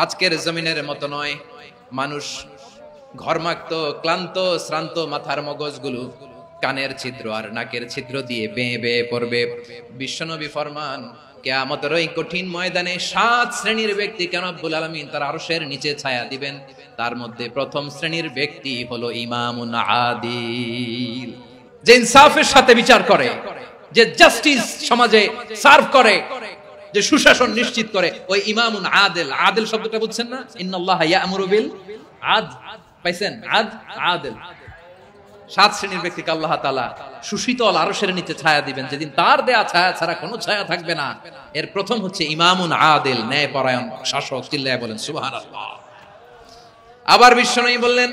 আজকের জমিনের মতো নয়। মানুষ ঘর্মাক্ত, ক্লান্ত, শ্রান্ত মাথার মগজগুলো কানের ছিদ্র আর নাকের ছিদ্র দিয়ে বেয়ে বেয়ে পড়বে। বিশ্বনবী ফরমান, কিয়ামতের ওই কঠিন ময়দানে 7 শ্রেণীর ব্যক্তিকে রব্বুল আলামিন তার আরশের নিচে ছায়া দিবেন। তার মধ্যে প্রথম শ্রেণীর ব্যক্তি হলো ইমামুন আদিল, যে ইনসাফের সাথে বিচার করে, যে জাস্টিস সমাজে সার্ভ করে, যে সুশাসন নিশ্চিত করে, ওই ইমামুন আদিল। আদিল শব্দটা বুঝছেন না? ইন্নাল্লাহা ইয়া'মুরু বিল আদল, পাইছেন? আদিল। 7 শ্রেণীর ব্যক্তিকে আল্লাহ তাআলা সুশীতল আরশের নিচে ছায়া দিবেন, যেদিন তার দেয়া ছায়া ছাড়া কোনো ছায়া থাকবে না। এর প্রথম হচ্ছে ইমামুন আদিল, ন্যায়পরায়ণ শাসক। চিল্লায়া বলেন সুবহানাল্লাহ। আবার বিশ্বনবী বললেন,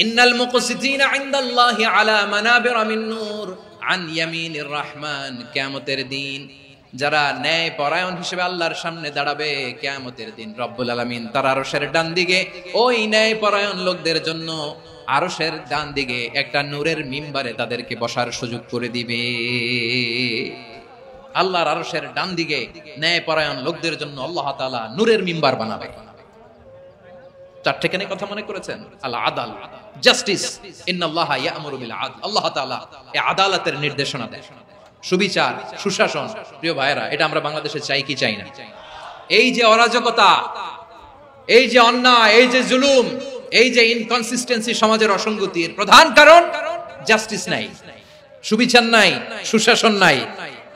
ইন্নাল মুকসিতিনা ইনদাল্লাহি আলা মানাবিরা মিন নূর আন ইয়ামিনির রহমান। কিয়ামতের দিন যারা ন্যায়পরায়ণ হিসেবে আল্লাহর সামনে দাঁড়াবে, কিয়ামতের দিন রব্বুল আলামিন তার আরশের ডান দিকে ওই ন্যায়পরায়ণ লোকদের জন্য আরশের ডান দিকে একটা নূরের মিম্বারে তাদেরকে বসার সুযোগ করে দিবে। আল্লাহর আরশের ডান দিকে ন্যায়পরায়ণ লোকদের জন্য আল্লাহ তাআলা নূরের মিম্বার বানাবে। চারটেখানে কথা মনে করেছেন? আল আদাল, জাস্টিস, ইন্নাল্লাহা ইয়া'মুরু বিল আদল। আল্লাহ তাআলা এই আদালতের নির্দেশনা দেন, সুবিচার, সুশাসন। প্রিয় ভাইরা, এটা আমরা বাংলাদেশে চাই কি চাই না? এই যে অরাজকতা, এই যে অন্যায়, এই যে জুলুম, এই যে ইনকনসিস্টেন্সি, সমাজের অসঙ্গতির প্রধান কারণ জাস্টিস নাই, সুবিচার নাই, সুশাসন নাই।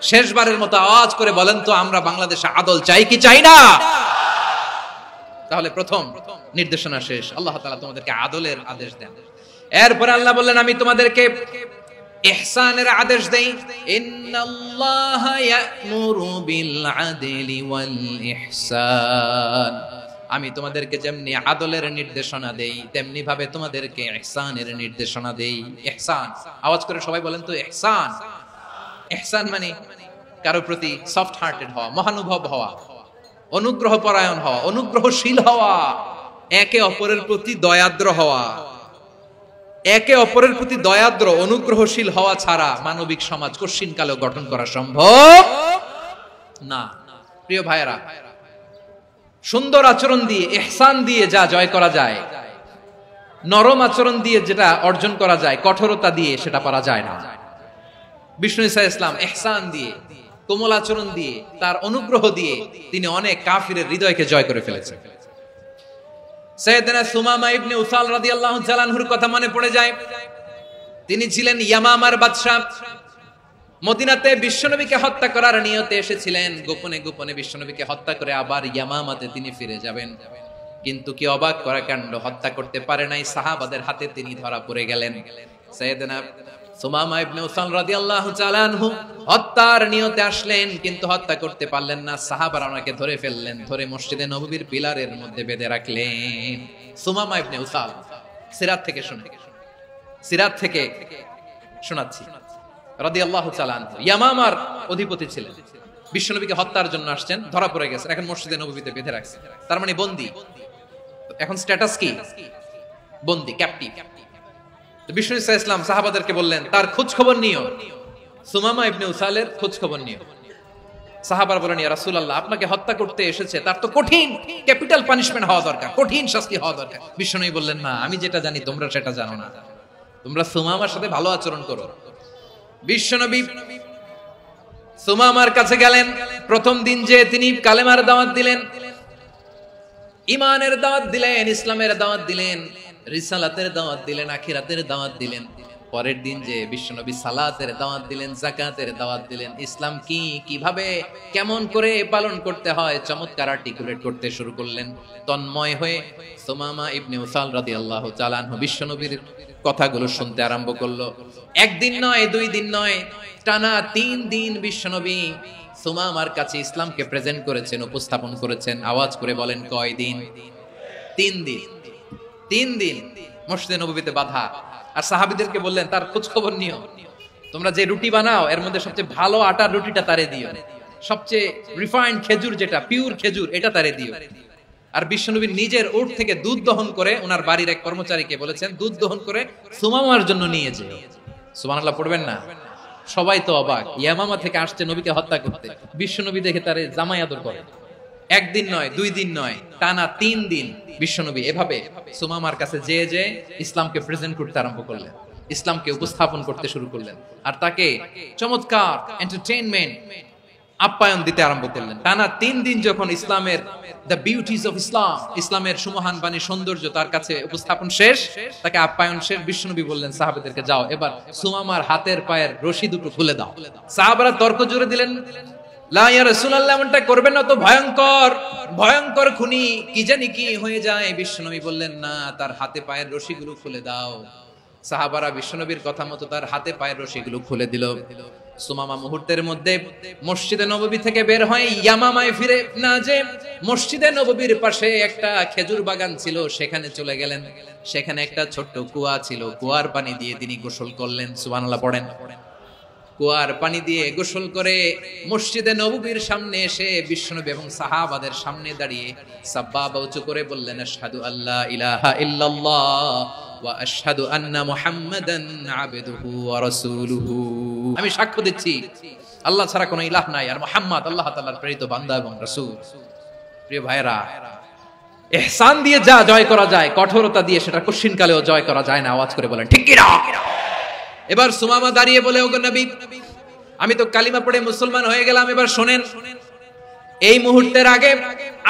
শেষবারের মতো আওয়াজ করে বলেন তো, আমরা বাংলাদেশে আদল চাই কি চাই না? তাহলে প্রথম নির্দেশনা শেষ। আল্লাহ তাআলা তোমাদেরকে আদলের আদেশ দেন। এরপর আল্লাহ বললেন, আমি তোমাদেরকে ইহসানের আদেশ দেই। ইন্নাল্লাহা ইয়া'মুরু বিল আদলি ওয়াল ইহসান। আমি তোমাদেরকে যেমনি আদলের নির্দেশনা দেই, তেমনি ভাবে তোমাদেরকে ইহসানের নির্দেশনা দেই। ইহসান, আওয়াজ করে সবাই বলেন তো, ইহসান। ইহসান মানে কারো প্রতি সফট হার্টেড হওয়া, মহানুভব হওয়া, অনুগ্রহ পরায়ণ হওয়া, অনুগ্রহশীল হওয়া, একে অপরের প্রতি দয়াদ্র হওয়া। একে অপরের প্রতি দয়াদ্র, অনুগ্রহশীল হওয়া ছাড়া মানবিক সমাজ কশিন কালেও গঠন করা সম্ভব না। প্রিয় ভাইয়েরা, সুন্দর আচরণ দিয়ে, ইহসান দিয়ে যা জয় করা যায়, নরম আচরণ দিয়ে যেটা অর্জন করা যায়, কঠোরতা দিয়ে সেটা পারা যায় না। বিষ্ণু ঈসা ইসলাম ইহসান দিয়ে, কোমল আচরণ দিয়ে, তার অনুগ্রহ দিয়ে তিনি অনেক কাফিরের হৃদয়কে জয় করে ফেলেছেন। সাইয়েদনা সুমামা ইবনে উসাল রাদিয়াল্লাহু তাআলা আনহুর কথা মনে পড়ে যায়। তিনি ছিলেন ইয়ামামার বাদশা। মদিনাতে বিশ্বনবীকে হত্যা করার নিয়তে এসেছিলেন, গোপনে গোপনে বিশ্বনবীকে হত্যা করে আবার ইয়ামামাতে তিনি ফিরে যাবেন। কিন্তু কি অবাক করা কাণ্ড, হত্যা করতে পারে নাই, সাহাবাদের হাতে তিনি ধরা পড়ে গেলেন। সাইয়েদনা সুমামা ইবনে উসাল রাদিয়াল্লাহু তাআলা আনহু হত্যার নিয়তে আসলেন, কিন্তু হত্যা করতে পারলেন না। সাহাবারা ওনাকে ধরে ফেললেন, ধরে মসজিদে নববীর পিলারের মধ্যে বেঁধে রাখলেন। সুমামা ইবনে উসাল, সিরাত থেকে শোনাচ্ছি, রাদিয়াল্লাহু তাআলা আনহু ইয়ামামার অধিপতি ছিলেন, বিশ্বনবীকে হত্যার জন্য আসছেন, ধরা পড়ে গেছেন, এখন মসজিদে নববীতে বেঁধে রাখছে, তার মানে বন্দী। এখন স্ট্যাটাস কি? বন্দী, ক্যাপটিভ। তো বিষ্ণু ঈসা ইসলাম সাহাবাদেরকে বললেন, তার খোঁজ খবর নিও, সুমামা ইবনে উসালের খোঁজ খবর নিও। সাহাবারা বলেন, ইয়া রাসূলুল্লাহ, আপনাকে হত্যা করতে এসেছে, তার তো কঠিন ক্যাপিটাল পানিশমেন্ট হওয়া দরকার, কঠিন শাস্তি হওয়া দরকার। বিষ্ণু বললেন, না, আমি যেটা জানি তোমরা সেটা জানো না, তোমরা সুমামার সাথে ভালো আচরণ করো। বিশ্বনবী সুমামার কাছে গেলেন। প্রথম দিন যে তিনি কালেমার দাওয়াত দিলেন, ঈমানের দাওয়াত দিলেন, ইসলামের দাওয়াত দিলেন, রিসালাতের দাওয়াত দিলেন, আখিরাতের দাওয়াত দিলেন। পরের দিন যে বিশ্বনবী সালাতের দাওয়াত দিলেন, যাকাতের দাওয়াত দিলেন, ইসলাম কি, কিভাবে, কেমন করে পালন করতে হয় চমৎকার আর্টিকুলেট করতে শুরু করলেন। তন্ময় হয়ে সুমামা ইবনে উসাল রাদিয়াল্লাহু তাআলা আনহু বিশ্বনবীর কথাগুলো শুনতে আরম্ভ করলো। একদিন নয়, 2 দিন নয়, টানা 3 দিন বিশ্বনবী সুমামার কাছে ইসলামকে প্রেজেন্ট করেছেন, উপস্থাপন করেছেন। আওয়াজ করে বলেন, কয় দিন? 3 দিন। 3 দিন মসজিদে নববীতে বাঁধা। আর সাহাবীদেরকে বললেন, তার খোঁজ খবর নিও, তোমরা যে রুটি বানাও এর মধ্যে সবচেয়ে ভালো আটার রুটিটা তারে দিও, সবচেয়ে রিফাইন্ড খেজুর, যেটা পিওর খেজুর, এটা তারে দিও। আর বিশ্বনবী নিজের উট থেকে দুধ দহন করে ওনার বাড়ির এক কর্মচারীকে বলেছেন, দুধ দহন করে সুমামার জন্য নিয়ে যেও। সুবহানাল্লাহ পড়বেন না? সবাই তো অবাক, ইয়ামামা থেকে আসছে নবীকে হত্যা করতে, বিশ্বনবী দেখে তারে জামাই আদর করে। একদিন নয়, 2 দিন নয়, টানা 3 দিন বিশ্বনবী এভাবে সুমামার কাছে যে ইসলামকে প্রেজেন্ট করতে আরম্ভ করলেন, ইসলামকে উপস্থাপন করতে শুরু করলেন, আর তাকে চমৎকার এন্টারটেইনমেন্ট, আপ্যায়ন দিতে আরম্ভ করলেন। টানা 3 দিন যখন ইসলামের দ্য বিউটিজ অফ ইসলাম, ইসলামের সুমহান বাণী, সৌন্দর্য তার কাছে উপস্থাপন শেষ, তাকে আপ্যায়ন শেষ, বিশ্বনবী বললেন সাহাবাদেরকে, যাও এবার সুমামার হাতের পায়ের রশি দুটো খুলে দাও। সাহাবারা তর্ক জুড়ে দিলেন, লা ইয়া রাসূলুল্লাহ, এমনটা করবেন না, তো ভয়ঙ্কর ভয়ঙ্কর খুনি, কি জানি কি হয়ে যায়। বিশ্বনবী বললেন, না, তার হাতে পায়ের রশিগুলো খুলে দাও। সাহাবারা বিশ্বনবীর কথা মতো তার হাতে পায়ের রশিগুলো খুলে দিল। সুমামা মুহূর্তের মধ্যে মসজিদে নববী থেকে বের হয়ে ইয়ামামায় ফিরে না যে মসজিদে নববীর পাশে একটা খেজুর বাগান ছিল, সেখানে চলে গেলেন। সেখানে একটা ছোট্ট কুয়া ছিল, কুয়ার পানি দিয়ে তিনি গোসল করলেন। সুবহানাল্লাহ পড়েন। কুয়ার পানি দিয়ে গোসল করে মসজিদে নববীর সামনে এসে বিশ্বনবী এবং সাহাবাদের সামনে দাঁড়িয়ে সাব্বাবা উঁচু করে বললেন, আশহাদু আল্লা ইলাহা ইল্লাল্লাহ ওয়া আশহাদু আন্না মুহাম্মাদান আবদুহু ওয়া রাসূলুহু। আমি সাক্ষ্য দিচ্ছি আল্লাহ ছাড়া কোনো ইলাহ নাই, আর মুহাম্মদ আল্লাহ তাআলার প্রেরিত বান্দা এবং রাসূল। প্রিয় ভাইরা, ইহসান দিয়ে যা জয় করা যায়, কঠোরতা দিয়ে সেটা কঠিনকালেও জয় করা যায় না। আওয়াজ করে বলেন, ঠিক কি না? এবার সুমামা দাঁড়িয়ে বলে, ওগো নবী, আমি তো কালিমা পড়ে মুসলমান হয়ে গেলাম, এবার শোনেন, এই মুহূর্তের আগে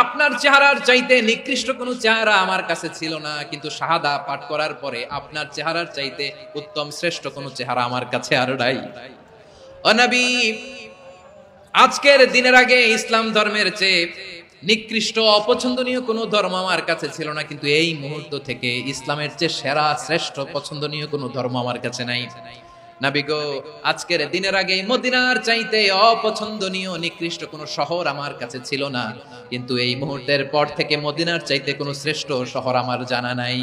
আপনার চেহারার চাইতে নিকৃষ্ট কোনো চেহারা আমার কাছে ছিল না, কিন্তু শাহাদা পাঠ করার পরে আপনার চেহারার চাইতে উত্তম শ্রেষ্ঠ কোনো চেহারা আমার কাছে আর নাই। ও নবী, আজকের দিনের আগে ইসলাম ধর্মের চেয়ে নিকৃষ্ট অপছন্দনীয় কোনো ধর্ম আমার কাছে ছিল না, কিন্তু এই মুহূর্ত থেকে ইসলামের চেয়ে সেরা শ্রেষ্ঠ পছন্দনীয় কোনো ধর্ম আমার কাছে নাই। নবী গো, আজকের দিনের আগে মদিনার চাইতে অপছন্দনীয় নিকৃষ্ট কোনো শহর আমার কাছে ছিল না, কিন্তু এই মুহূর্তের পর থেকে মদিনার চাইতে কোনো শ্রেষ্ঠ শহর আমার জানা নাই।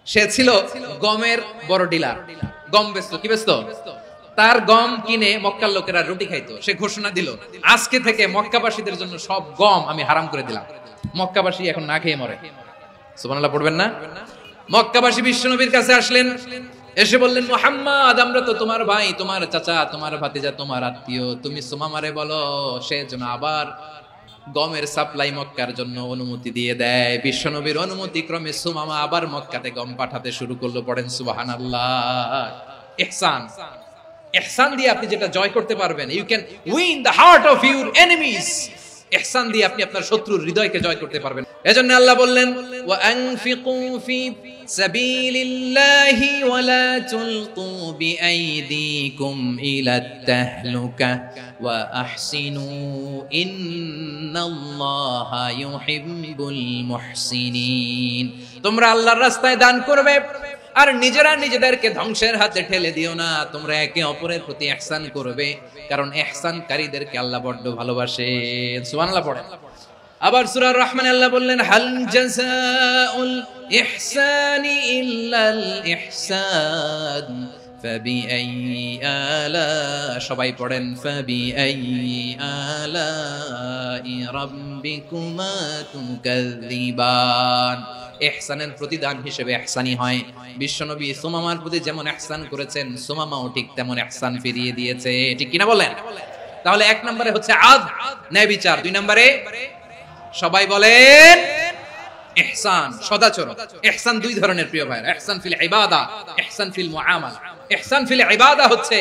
সে ছিল গমের বড় ডিলার, গম বেচতো। কি বেচতো? তার গম কিনে মক্কার লোকেরা রুটি খাইতো। সে ঘোষণা দিল, আজকে থেকে মক্কাবাসীদের জন্য সব গম আমি হারাম করে দিলাম, মক্কাবাসী এখন না খেয়ে মরে। সুবহানাল্লাহ পড়বেন না? মক্কাবাসী বিশ্বনবীর কাছে আসলেন, এসে বললেন, মুহাম্মদ আমরা তো তোমার ভাই, তোমার চাচা, তোমার ভাতিজা, তোমার আত্মীয়, তুমি সুমামারে বলো সে যেন আবার গমের সাপ্লাই মক্কার জন্য অনুমতি দিয়ে দেয়। বিশ্বনবীর অনুমতি ক্রমে সুমামা আবার মক্কাতে গম পাঠাতে শুরু করলো। পড়েন সুবহানাল্লাহ। ইহসান, ইহসান দিয়ে আপনি যেটা জয় করতে পারবেন, you can win the heart of your enemies. ইহসান দিয়ে আপনি আপনার শত্রুর হৃদয়কে জয় করতে পারবেন। এজন্য আল্লাহ বললেন, ওয়া আনফিকু ফি সাবিলিল্লাহি ওয়া লা তুলকু বিআইদিকুম ইলাত তাহলুকা ওয়া আহসিনু ইন্নাল্লাহা ইউহিব্বুল মুহসিনিন। তোমরা আল্লাহর রাস্তায় দান করবে আর নিজেরা নিজেদেরকে ধ্বংসের হাতে ঠেলে দিও না। তোমরা একে অপরের প্রতি ইহসান করবে, কারণ ইহসানকারীদেরকে আল্লাহ বড় ভালোবাসেন। সুবহানাল্লাহ পড়েন। আবার সূরা রহমান আল্লাহ বললেন, হাল জাযাউল ইহসানি ইল্লাল ইহসান ফাবিআইয়ি আলা, সবাই পড়েন, ফাবিআইয়ি আলাই রাব্বিকুমা তুকাযযিবান। ইহসানের প্রতিদান হিসেবে ইহসানি হয়। বিশ্বনবী সুমামার প্রতি যেমন ইহসান করেছেন, সুমামাও ঠিক তেমন ইহসান ফিরিয়ে দিয়েছে। ঠিক কিনা বলেন? তাহলে এক নম্বরে হচ্ছে আদল, ন্যায় বিচার। দুই নম্বরে সবাই বলেন ইহসান, সদাচরণ। ইহসান দুই ধরনের প্রিয় ভাইরা, ইহসান ফিল ইবাদা, ইহসান ফিল মুআমালা। ইহসান ফিল ইবাদা হচ্ছে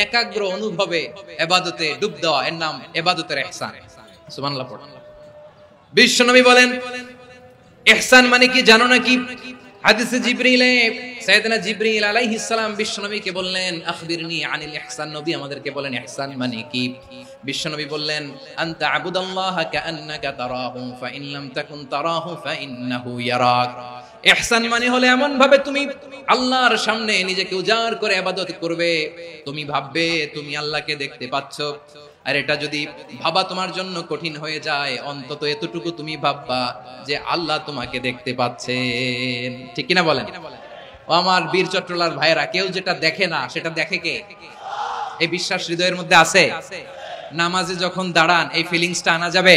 একাগ্র অনুভবে ইবাদতে ডুব দেওয়া, এর নাম ইবাদতের ইহসান। সুবহানাল্লাহ পড়ুন। বিশ্বনবী বলেন ইহসান মানে কি জানো নাকি? হাদিসে জিবরিলে সাইয়েদনা জিবরিল আলাইহিস সালাম বিশ্বনবীকে বললেন, আখবিরনি আনিল ইহসান। নবী আমাদেরকে বলেন ইহসান মানে কি? বিশ্বনবী বললেন, আনতা আবুদাল্লাহা কাআন্নাকা তারাহু ফাইন লাম তাকুন তারাহু ফাইন্নাহু ইয়ারাক। ইহসান মানে হলো এমন ভাবে তুমি আল্লাহর সামনে নিজেকে উজাড় করে ইবাদত করবে, তুমি ভাববে তুমি আল্লাহকে দেখতে পাচ্ছ। আর এটা যদি ভাবা তোমার জন্য কঠিন হয়ে যায়, অন্তত এতটুকু তুমি ভাববা যে আল্লাহ তোমাকে দেখতে পাচ্ছেন। ঠিক কিনা বলেন? ও আমার বীর চট্টলার ভাইরা, কেউ যেটা দেখে না সেটা দেখে কে? এই বিশ্বাস হৃদয়ের মধ্যে আছে? নামাজে যখন দাঁড়ান এই ফিলিংসটা আনা যাবে?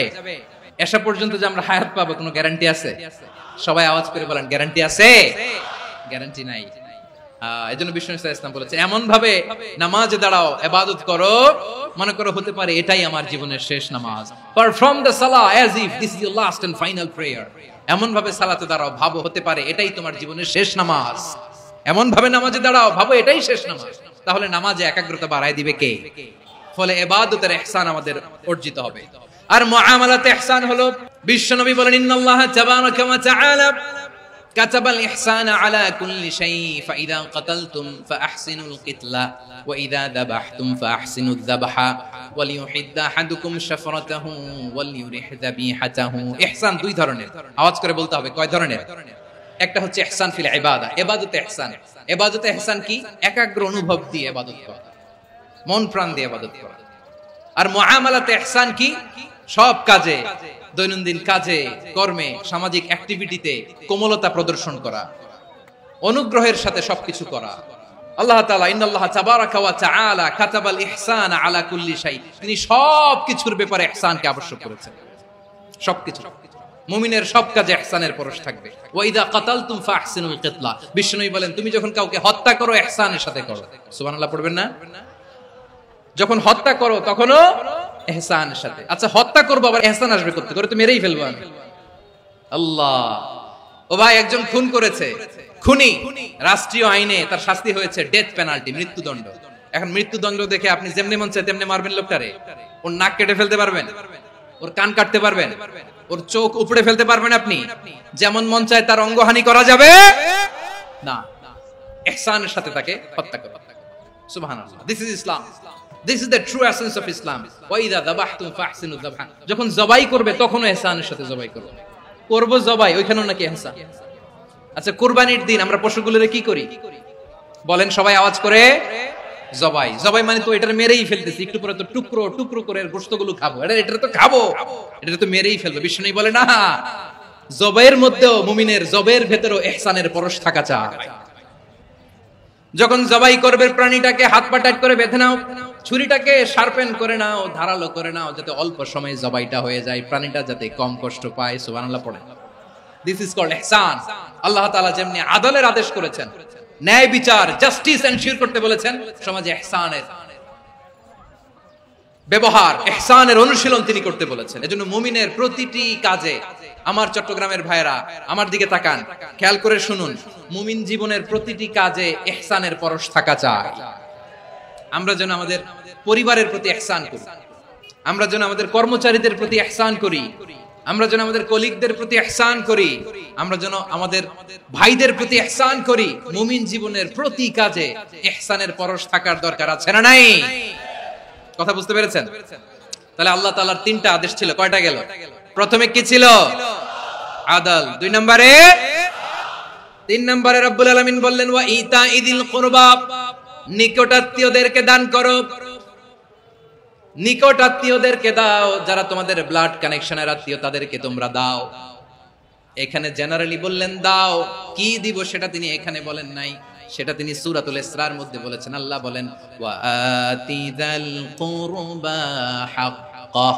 এসা পর্যন্ত যে আমরা হায়াত পাবো কোনো গ্যারান্টি আছে? সবাই আওয়াজ করে বলেন, গ্যারান্টি আছে? গ্যারান্টি নাই। এজন্য বিষ্ণু ইসলাম বলেছে এমন ভাবে নামাজে দাঁড়াও, ইবাদত করো, মনে করো হতে পারে এটাই আমার জীবনের শেষ নামাজ। পারফর্ম দ্য সালাহ as if this is your last and final prayer. এমন ভাবে সালাতে দাঁড়াও, ভাবো হতে পারে এটাই তোমার জীবনের শেষ নামাজ। এমন ভাবে নামাজে দাঁড়াও, ভাবো এটাই শেষ নামাজ। তাহলে নামাজে একাগ্রতা বাড়ায় দিবে কে? ফলে ইবাদতের ইহসান আমাদের অর্জিত হবে। আর মুআমালাতে ইহসান হলো, বিশ্বনবী বলেন, ইন্নাল্লাহা তাবারাকা ওয়া তাআলা কাতাবাল ইহসানা আলা কুল্লি শাই ফাইদা কাতালতুম ফাআহসিনুল কিতলা ওয়া ইযা যাবাহতুম ফাআহসিনুয যাবহা ওয়ালিউহিদ্দা আহাদুকুম শাফরাতাহু ওয়ালিউরিহ যাবিহাতাহু। ইহসান দুই ধরনের। আওয়াজ করে বলতে হবে, কয় ধরনের? একটা হচ্ছে ইহসান ফিল ইবাদা, ইবাদতে ইহসান। ইবাদতে ইহসান কি? একাগ্র অনুভব দিয়ে ইবাদত করা, মন প্রাণ দিয়ে ইবাদত করা। আর মুআমালাতে ইহসান কি? সব কাজে, দৈনন্দিন কাজে, কর্মে, সামাজিক অ্যাক্টিভিটিতে কোমলতা প্রদর্শন করা, অনুগ্রহের সাথে সবকিছু করা। আল্লাহ তাআলা ইন্নাল্লাহা তাবারাকা ওয়া তাআলা কাতাবাল ইহসানা আলা কুল্লি শাই, তিনি সবকিছুর ব্যাপারে ইহসানকে আবশ্যক করেছেন। সবকিছু, মুমিনের সব কাজে ইহসানের পরশ থাকবে। ওয়া ইযা কাতালতুম ফাআহসিনুল কিতলা, বিষ্ণু বলেন তুমি যখন কাউকে হত্যা করো ইহসানের সাথে করো। সুবহানাল্লাহ পড়বেন না? যখন হত্যা করো তখনও ইহসানের সাথে। আচ্ছা, হত্যা করবো আবার ইহসান আসবে করতে করে তো মেরেই ফেলবো আমি। আল্লাহ, ও ভাই একজন খুন করেছে, খুনি, রাষ্ট্রীয় আইনে তার শাস্তি হয়েছে ডেথ পেনাল্টি, মৃত্যুদণ্ড। এখন মৃত্যুদণ্ড দেখে আপনি যেমনি মন চায় তেমনি মারবেন লোকটারে? ওর নাক কেটে ফেলতে পারবেন? ওর কান কাটতে পারবেন? ওর চোখ উপড়ে ফেলতে পারবেন আপনি? যেমন মন চায় তার অঙ্গহানি করা যাবে না। ইহসানের সাথে তাকে হত্যা করা। সুবহানাল্লাহ, this is Islam. This is the true essence of Islam. Wa idha dhabhtum fahsinu dhabha, যখন জবাই করবে তখনও ইহসানের সাথে জবাই করবে। করব জবাই, ওইখানেও নাকি ইহসান। আচ্ছা, কুরবানির দিন আমরা পশুগুলোরে কি করি বলেন? সবাই আওয়াজ করে, জবাই। জবাই মানে তো এটার মেরেই ফেলতেছি, একটু পরে তো টুকরো টুকরো করে গোশতগুলো খাবো, এটা তো খাবো, এটা তো মেরেই ফেলবো। বিষ্ণু বলে না, জবাইয়ের মধ্যেও মুমিনের জবের ভেতরেও ইহসানের পরশ থাকা চাই। যখন জবাই করবে প্রাণীটাকে হাত পা টাইট করে বেঁধে নাও, ছুরিটাকে শার্পেন করে নাও, ধারালো করে নাও, যাতে অল্প সময়ে জবাইটা হয়ে যায়, প্রাণীটা যাতে কম কষ্ট পায়। সুবহানাল্লাহ পড়েন। দিস ইজ কল্ড ইহসান। আল্লাহ তাআলা যেমনি আদলের আদেশ করেছেন, ন্যায় বিচার, জাস্টিস এনশিওর করতে বলেছেন, সমাজে ইহসানের ব্যবহার, ইহসানের অনুশীলন তিনি করতে বলেছেন। এজন্য মুমিনের প্রতিটি কাজে, আমার চট্টগ্রামের ভাইরা আমার দিকে তাকান, খেয়াল করে শুনুন, মুমিন জীবনের প্রতিটি কাজে ইহসানের পরশ থাকা চাই। আমরা যেন আমাদের পরিবারের প্রতি ইহসান করি, আমরা যেন আমাদের কর্মচারীদের প্রতি ইহসান করি, আমরা যেন আমাদের কলিগদের প্রতি ইহসান করি, আমরা যেন আমাদের ভাইদের প্রতি ইহসান করি। মুমিন জীবনের প্রতি কাজে ইহসানের পরশ থাকার দরকার আছে না নাই? কথা বুঝতে পেরেছেন? তাহলে আল্লাহ তাআলার তিনটা আদেশ ছিল, কয়টা গেল? প্রথমে কি ছিল? আদল। দুই নম্বরে, তিন নম্বরে রব্বুল আলামিন বললেন ওয়া ইতাইদিল কুরবা, নিকটাত্মীয়দেরকে দান করো। নিকটাত্মীয়দেরকে দাও, যারা তোমাদের ব্লাড কানেকশনের আত্মীয় তাদেরকে তোমরা দাও। এখানে জেনারেলি বললেন দাও, কি দিব সেটা তিনি এখানে বলেন নাই, সেটা তিনি সূরাতুল ইসরার মধ্যে বলেছেন। আল্লাহ বলেন ওয়া আতিযাল কুরবা হাক্কাহ,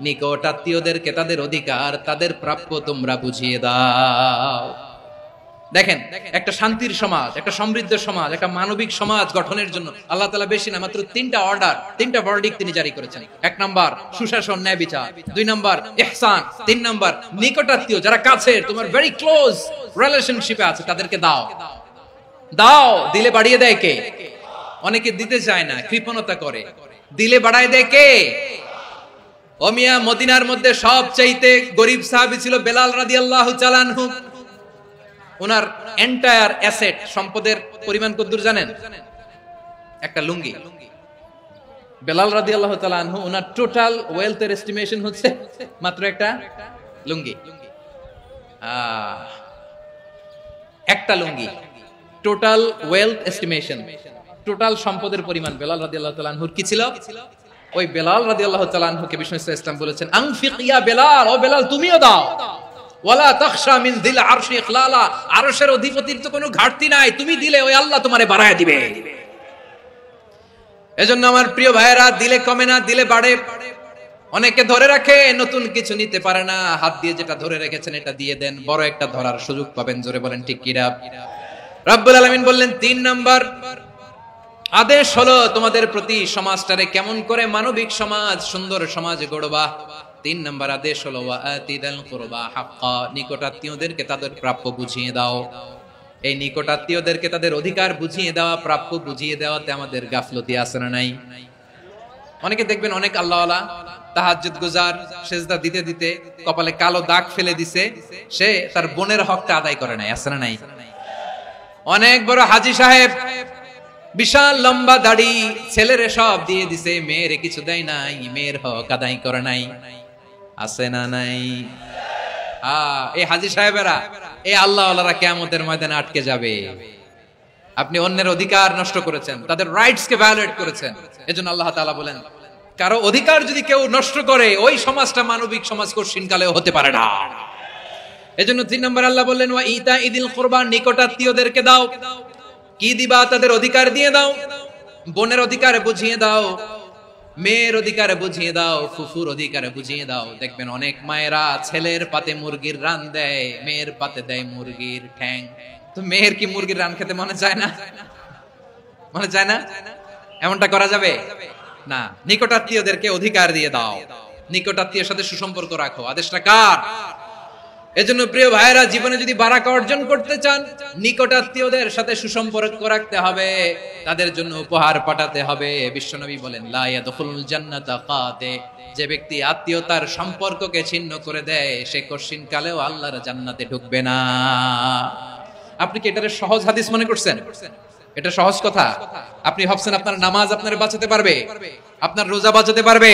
নিকটাত্মীয়দেরকে তাদের অধিকার, তাদের প্রাপ্য তোমরা বুঝিয়ে দাও। দেখেন, একটা শান্তির সমাজ, একটা সমৃদ্ধ সমাজ, একটা মানবিক সমাজ গঠনের জন্য আল্লাহ তাআলা বেশি না, মাত্র তিনটা অর্ডার, তিনটা ভার্ডিক্ট তিনি জারি করেছেন। এক নাম্বার সুশাসন, ন্যায় বিচার। দুই নাম্বার ইহসান। তিন নাম্বার নিকটাত্মীয়, যারা কাছের, তোমার ভেরি ক্লোজ রিলেশনশিপে আছে, তাদেরকে দাও। দাও, দিলে বাড়িয়ে দেয় কে? অনেকে দিতে চায় না, কৃপণতা করে। দিলে বাড়ায় দেয় কে? ও মিয়া, মদিনার মধ্যে সবচাইতে গরিব সাহাবী ছিল বেলাল রাদিয়াল্লাহু তাআলা আনহু। ওনার এন্টায়ার অ্যাসেট, সম্পদের পরিমাণ কতদূর জানেন? একটা লুঙ্গি। বেলাল রাদিয়াল্লাহু তাআলা আনহু, ওনার টোটাল ওয়েলথের এস্টিমেশন হচ্ছে মাত্র একটা লুঙ্গি। একটা লুঙ্গি, টোটাল ওয়েলথ এস্টিমেশন, টোটাল সম্পদের পরিমাণ বেলাল রাদিয়াল্লাহু তাআলা আনহুর কি ছিল? ওই বেলাল রাদিয়াল্লাহু তাআলা আনহুকে বিষ্ণু ইসলাম বলেছেন আনফিক ইয়া বেলাল, ও বেলাল তুমিও দাও। ওয়ালা তাখশা মিন যিল আরশি ইখলালা, আরশের অধিপতির তো কোনো ঘাটতি নাই, তুমি দিলে ওই আল্লাহ তোমারে বাড়ায় দিবে। এজন্য আমার প্রিয় ভাইয়েরা, দিলে কমে না, দিলে বাড়ে। অনেকে ধরে রাখে, নতুন কিছু নিতে পারে না, হাত দিয়ে যেটা ধরে রেখেছেন এটা দিয়ে দেন, বড় একটা ধরার সুযোগ পাবেন। জোরে বলেন ঠিক কিনা? রব্বুল আলামিন বললেন ৩ নাম্বার আদেশ হলো তোমাদের প্রতি সমাজটারে কেমন করে মানবিক সমাজ, সুন্দর সমাজ গড়বা। ৩ নাম্বার আদেশ হলো ওয়া আতিদাল কুরবা হাক্কা, নিকটাত্মীয়দেরকে তাদের প্রাপ্য বুঝিয়ে দাও। এই নিকটাত্মীয়দেরকে তাদের অধিকার বুঝিয়ে দেওয়া, প্রাপ্য বুঝিয়ে দেওয়াতে আমাদের গাফলতি আছে না নাই? অনেকে দেখবেন অনেক আল্লাহওয়ালা, তাহাজ্জুদ গুজার, সেজদা দিতে দিতে কপালে কালো দাগ ফেলে দিছে, সে তার বোনের হকটা আদায় করে নাই, আছে না নাই? অনেক বড় হাজী সাহেব, বিশাল লম্বা দাড়ি, ছেলেরে সব দিয়ে দিছে, মেয়েরে কিছু দেয় নাই, মেয়ের হক আদায় করে নাই, আছে না নাই? এই হাজী সাহেবেরা, এই আল্লাহওয়ালারা কিয়ামতের ময়দানে আটকে যাবে। আপনি অন্যের অধিকার নষ্ট করেছেন, তাদের রাইটস কে ভায়োলেট করেছেন। এজন্য আল্লাহ তাআলা বলেন, কারো অধিকার যদি কেউ নষ্ট করে, ওই সমাজটা মানবিক সমাজ কঠিনকালেও হতে পারে না। এজন্য ৩ নম্বর আল্লাহ বললেন ওয়া ইতাইদিল কুরবা, নিকটাত্মীয়দেরকে দাও। কি দিবা? তাদের অধিকার দিয়ে দাও। বোনের অধিকার বুঝিয়ে দাও, মেয়ের অধিকার বুঝিয়ে দাও, ফুফুর অধিকার বুঝিয়ে দাও। দেখবেন অনেক মায়েরা ছেলের পাতে মুরগির রান দেয়, মেয়ের পাতে দেয় মুরগির ঠ্যাং। তো মেয়ের কি মুরগির রান খেতে মনে চায় না? মনে চায় না? এমনটা করা যাবে না। নিকটাত্মীয়দেরকে অধিকার দিয়ে দাও, নিকটাত্মীয়ের সাথে সুসম্পর্ক রাখো। আদেশটা কার? এজন্য প্রিয় ভাইয়েরা, জীবনে যদি বারাকা অর্জন করতে চান, নিকটাত্মীয়দের সাথে সুসম্পর্ক রাখতে হবে, তাদের জন্য উপহার পাঠাতে হবে। বিশ্বনবী বলেন লা ইয়াদখুলুল জান্নাতা কাতে, যে ব্যক্তি আত্মীয়তার সম্পর্ককে ছিন্ন করে দেয়, সে কঠিন কালেও আল্লাহর জান্নাতে ঢুকবে না। আপনি কি এটারে সহজ হাদিস মনে করছেন? এটা সহজ কথা? আপনি ভাবছেন আপনার নামাজ আপনারে বাঁচাতে পারবে, আপনার রোজা বাঁচাতে পারবে,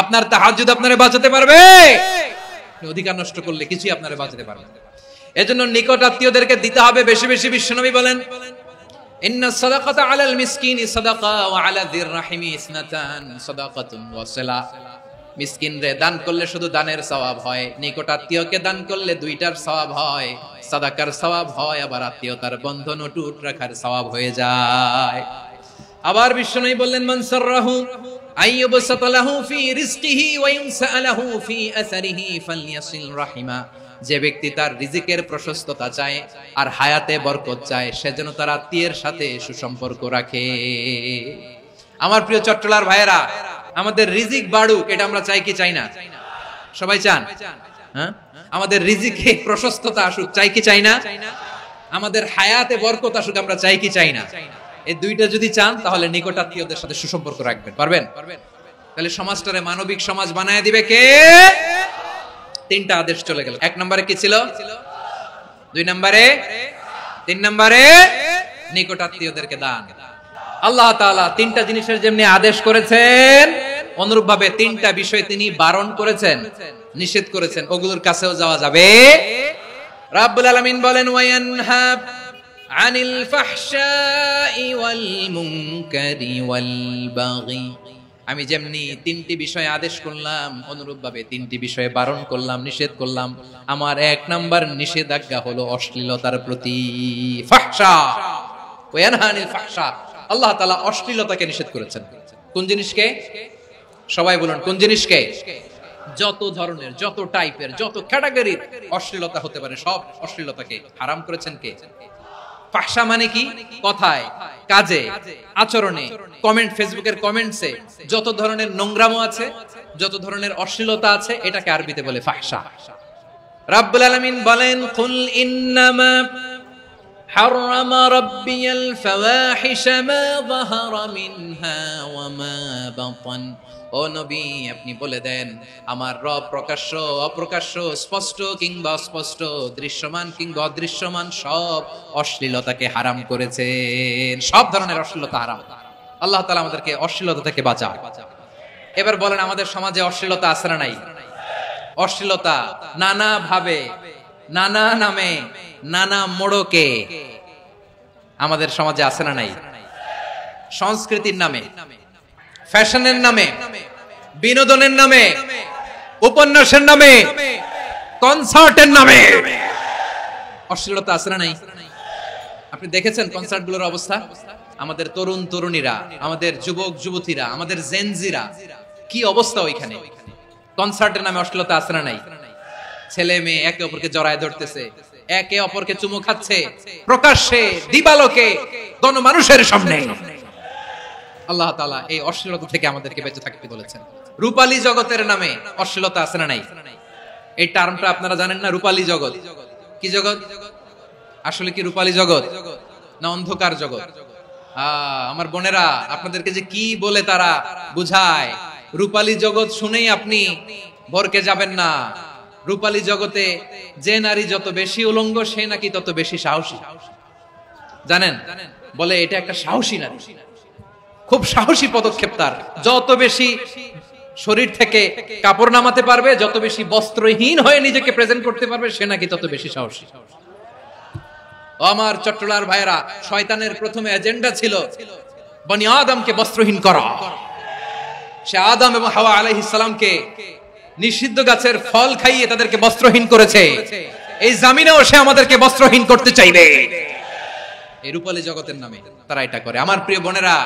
আপনার তাহাজ্জুদ আপনারে বাঁচাতে পারবে? অধিকার নষ্ট করলে কিছুই আপনারে বাঁচাতে পারবে না। এজন্য নিকট আত্মীয়দেরকে দিতে হবে বেশি বেশি। বিশ্বনবী বলেন ইন্না সাদাকাতা আলাল মিসকিনি সাদাকা ওয়া আলা যির রাহিমি ইসনাতান সাদাকাতুন ওয়া সিলা। মিসকিনরে দান করলে শুধু দানের সওয়াব হয়, নিকট আত্মীয়কে দান করলে দুইটার সওয়াব হয়, সাদাকার সওয়াব হয়, আবার আত্মীয়তার বন্ধন অটুট রাখার সওয়াব হয়ে যায়। আবার বিশ্বনবী বললেন মান সাররাহু আইয়ুবসাতা লাহু ফি রিজকিহি ওয়া ইনসাআলাহু ফি আসারিহি ফালইয়াসিল রাহিমা যে ব্যক্তি তার রিজিকের প্রশস্ততা চায় আর হায়াতে বরকত চায়, সে যেন তার আত্মীয়ের সাথে সুসম্পর্ক রাখে। আমার প্রিয় চট্টলার ভাইয়েরা, আমাদের রিজিক বাড়ুক, এটা আমরা চাই কি চাই না? সবাই চান? হ্যাঁ, আমাদের রিজিকে প্রশস্ততা আসুক, চাই কি চাই না? আমাদের হায়াতে বরকত আসুক, আমরা চাই কি চাই না? এই দুইটা যদি চান, তাহলে নিকটাত্মীয়দের সাথে সুসম্পর্ক রাখবেন। পারবেন? তাহলে সমাজটারে মানবিক সমাজ বানায় দিবে কে? তিনটা আদেশ চলে গেল। 1 নম্বরে কি ছিল? 2 নম্বরে, 3 নম্বরে নিকটাত্মীয়দেরকে দান। আল্লাহ তাআলা তিনটা জিনিসের যেমনি আদেশ করেছেন, অনুরূপ ভাবে তিনটা বিষয় তিনি বারণ করেছেন, নিষেধ করেছেন, ওগুলোর কাছেও যাওয়া যাবে। রাব্বুল আলামিন বলেন, ওয়ায়ানহা আনিল ফাহশাই ওয়াল মুনকারি ওয়াল বাগি। আমি যেমনি তিনটি বিষয়ে আদেশ করলাম, অনুরূপ ভাবে তিনটি বিষয়ে বারণ করলাম, নিষেধ করলাম। আমার 1 নাম্বার নিষেধাজ্ঞা হলো অশ্লীলতার প্রতি। ফাহশা, ওয়ায়ানহা আনিল ফাহশা, আল্লাহ তাআলা অশ্লীলতাকে নিষেধ করেছেন। কোন জিনিসকে? সবাই বলুন, কোন জিনিসকে? যত ধরনের, যত টাইপের, যত ক্যাটাগরির অশ্লীলতা হতে পারে, সব অশ্লীলতাকে হারাম করেছেন কে? ফাহশা মানে কি? কথায়, কাজে, আচরণে, কমেন্ট, ফেসবুকের কমেন্টসে যত ধরনের নোংরামো আছে, যত ধরনের অশ্লীলতা আছে, এটাকে আরবিতে বলে ফাহশা। রাব্বুল আলামিন বলেন, কুল ইন্নামা حرم ربي الفواحش ما ظهر منها وما بطن। ও নবী, আপনি বলে দেন, আমার রব প্রকাশ্য, অপ্রকাশ্য, স্পষ্ট কিংবা অস্পষ্ট, দৃশ্যমান কিংবা অদৃশ্যমান সব অশ্লীলতাকে হারাম করেছেন। সব ধরনের অশ্লীলতা হারাম। আল্লাহ তাআলা আমাদেরকে অশ্লীলতা থেকে বাঁচান। এবার বলেন, আমাদের সমাজে অশ্লীলতা আছে না নাই? অশ্লীলতা নানা ভাবে, নানা নামে, নানা মোড়কে আমাদের সমাজে আছে না নাই? সংস্কৃতির নামে, ফ্যাশনের নামে, বিনোদনের নামে, উপন্যাসের নামে, কনসার্টের নামে অশ্লীলতা আছে না নাই? আপনি দেখেছেন কনসার্ট গুলোর অবস্থা? আমাদের তরুণ তরুণীরা, আমাদের যুবক যুবতীরা, আমাদের জেনজিরা, কি অবস্থা ওইখানে? কনসার্টের নামে অশ্লীলতা আছে না নাই? ছেলে মেয়ে একে অপরকে জড়ায় ধরতেছে, একে অপরকে চুমু খাচ্ছে, প্রকাশ্যে, দিবালোকে, গণমানুষের সামনে। আল্লাহ তাআলা এই অশ্লীলতা থেকে আমাদেরকে বেঁচে থাকতে বলেছেন। রূপালী জগতের নামে অশ্লীলতা আছে না নাই? এই টার্মটা আপনারা জানেন না? রূপালী জগৎ কি জগৎ? আসলে কি রূপালী জগৎ না অন্ধকার জগৎ? আমার বোনেরা, আপনাদেরকে যে কি বলে তারা বুঝায়, রূপালী জগৎ শুনেই আপনি ভরকে যাবেন না। রূপালী জগতে যে নারী যত বেশি উলঙ্গ, সে নাকি তত বেশি সাহসী। জানেন? বলে এটা একটা সাহসী নারী, খুব সাহসী পদক্ষেপ তার। যত বেশি শরীর থেকে কাপড় নামাতে পারবে, যত বেশি বস্ত্রহীন হয়ে নিজেকে প্রেজেন্ট করতে পারবে, সে নাকি তত বেশি সাহসী। আমার চট্টলার ভাইয়েরা, শয়তানের প্রথমে এজেন্ডা ছিল বনি আদমকে বস্ত্রহীন করা। সে আদম এবং হাওয়া আলাইহিস সালামকে নিষিদ্ধ গাছের ফল খাইয়ে তাদেরকে বস্ত্রহীন করেছে। এই জামিনেও সে আমাদেরকে বস্ত্রহীন করতে চাইবে। এই রূপালী জগতের নামে তারা এটা করে। আমার প্রিয় বোনেরা,